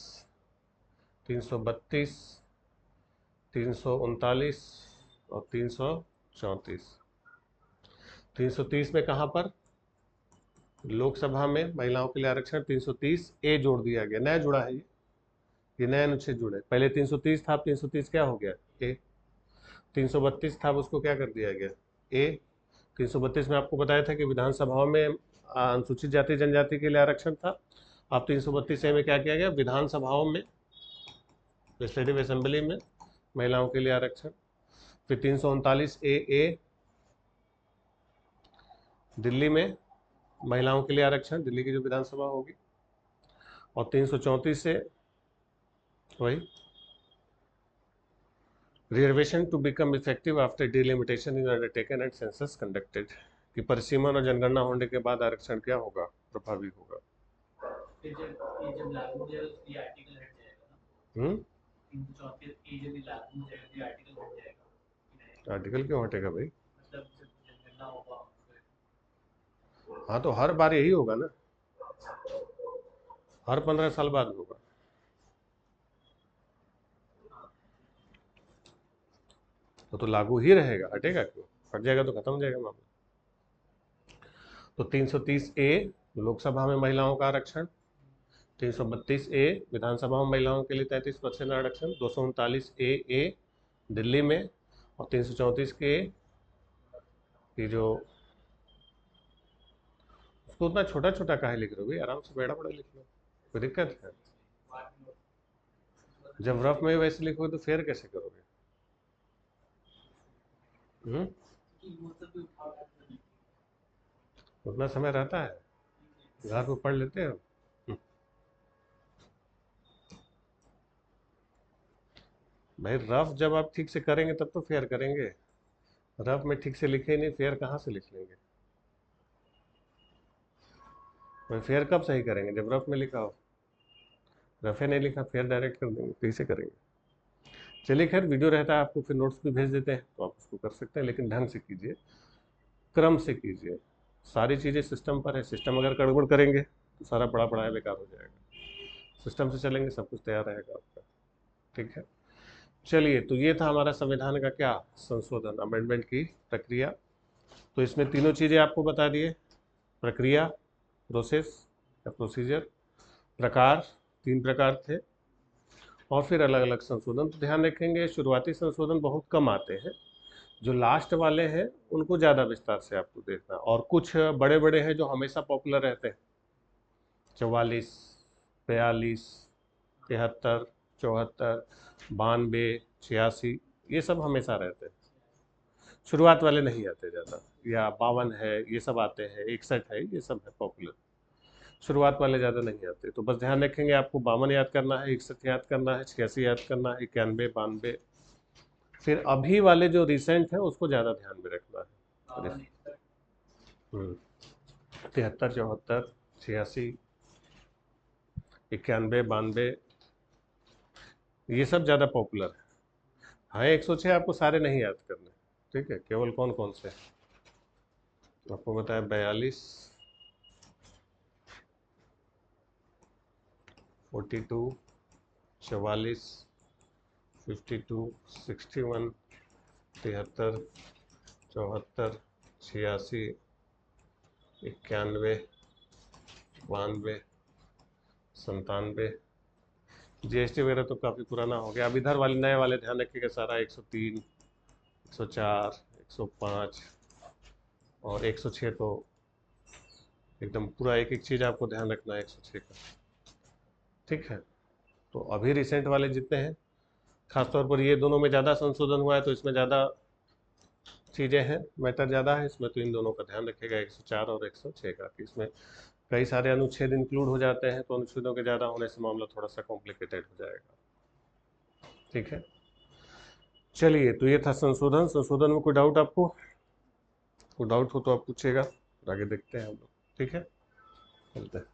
332, 339 और 334। 330 में कहाँ पर? लोकसभा में महिलाओं के लिए आरक्षण 330A जोड़ दिया गया, नया जुड़ा है ये नया अनुच्छेद जुड़े। पहले 330 था, अब 330 क्या हो गया? A। 332 था, अब उसको क्या कर दिया गया? A। 332 में आपको बताया था कि विधानसभाओं में अनुसूचित जाति जनजाति के लिए आरक्षण था। अब 332A में क्या किया गया? विधानसभाओं में, लेजिस्लेटिव असेंबली में महिलाओं के लिए आरक्षण। फिर 339AA दिल्ली में महिलाओं के लिए आरक्षण, दिल्ली की जो विधानसभा होगी। और 334 से वही reservation to become effective after delimitation is undertaken and census conducted, कि परिसीमन और जनगणना होने के बाद आरक्षण क्या होगा? प्रभावी होगा। ये जब लागू हो जाएगा तो ये आर्टिकल हट जाएगा ना। 334 जब लागू हो जाएगा तो आर्टिकल हट जाएगा। आर्टिकल क्यों हटेगा भाई? मतलब जब जनगणना होगा हाँ, तो हर बार यही होगा ना, हर 15 साल बाद होगा। तो लागू ही रहेगा, हटेगा क्यों? हट जाएगा तो खत्म हो जाएगा मामला। तो 330A लोकसभा में महिलाओं का आरक्षण, 332A विधानसभा में महिलाओं के लिए 33% आरक्षण, 239AA दिल्ली में, और 334 के कि जो उसको उतना छोटा छोटा काहे लिख रहे हो भाई? आराम से बड़ा बड़ा लिख लो, कोई दिक्कत है? जब रफ में वैसे लिखोगे तो फेयर कैसे करोगे? उतना समय रहता है, घर पे पढ़ लेते हो। भाई रफ जब आप ठीक से करेंगे तब तो फेयर करेंगे, रफ में ठीक से लिखे ही नहीं, फेयर कहाँ से लिख लेंगे? भाई फेयर कब सही करेंगे? जब रफ में लिखा हो। रफे नहीं लिखा, फेयर डायरेक्ट कर देंगे, कैसे करेंगे? चलिए खैर, वीडियो रहता है, आपको फिर नोट्स भी भेज देते हैं तो आप उसको कर सकते हैं, लेकिन ढंग से कीजिए, क्रम से कीजिए। सारी चीज़ें सिस्टम पर है, सिस्टम अगर गड़बड़ करेंगे तो सारा पढ़ा पढ़ाया बेकार हो जाएगा। सिस्टम से चलेंगे, सब कुछ तैयार रहेगा आपका। ठीक है, चलिए, तो ये था हमारा संविधान का क्या, संशोधन, अमेंडमेंट की प्रक्रिया। तो इसमें तीनों चीज़ें आपको बता दिए, प्रक्रिया, प्रोसेस या प्रोसीजर, प्रकार, 3 प्रकार थे, और फिर अलग अलग संशोधन। तो ध्यान रखेंगे शुरुआती संशोधन बहुत कम आते हैं, जो लास्ट वाले हैं उनको ज़्यादा विस्तार से आपको देखना, और कुछ बड़े बड़े हैं जो हमेशा पॉपुलर रहते हैं, 44, 42, 73, 74, 92, 86, ये सब हमेशा रहते हैं। शुरुआत वाले नहीं आते ज़्यादा, या 52 है, ये सब आते हैं, 61 है, ये सब है पॉपुलर। शुरुआत वाले ज़्यादा नहीं आते, तो बस ध्यान रखेंगे आपको 52 याद करना है, 61 याद करना है, 86 याद करना है, 91, 92। फिर अभी वाले जो रिसेंट है उसको ज़्यादा ध्यान में रखना है। 73, 74, 86, 91, 92, ये सब ज़्यादा पॉपुलर है। हाँ, 106 आपको सारे नहीं याद करने, ठीक है, केवल कौन कौन से आपको बताया, 42, 42, 44, 52, 61, 73, 74, 86, 91, 92, 97। जीएसटी वगैरह तो काफ़ी पुराना हो गया। अब इधर वाले नए वाले ध्यान रखिएगा, सारा 103, 104, 105 और 106 तो एकदम पूरा एक एक चीज़ आपको ध्यान रखना है 106 का, ठीक है। तो अभी रिसेंट वाले जितने हैं, खासतौर पर ये दोनों में ज़्यादा संशोधन हुआ है तो इसमें ज़्यादा चीज़ें हैं, मैटर ज़्यादा है इसमें, तो इन दोनों का ध्यान रखिएगा, 104 और 106 का, कि इसमें कई सारे अनुच्छेद इंक्लूड हो जाते हैं, तो अनुच्छेदों के ज़्यादा होने से मामला थोड़ा सा कॉम्प्लिकेटेड हो जाएगा, ठीक है। चलिए, तो ये था संशोधन। संशोधन में कोई डाउट आपको? कोई डाउट हो तो आप पूछिएगा, आगे देखते हैं हम लोग, ठीक है, चलते हैं।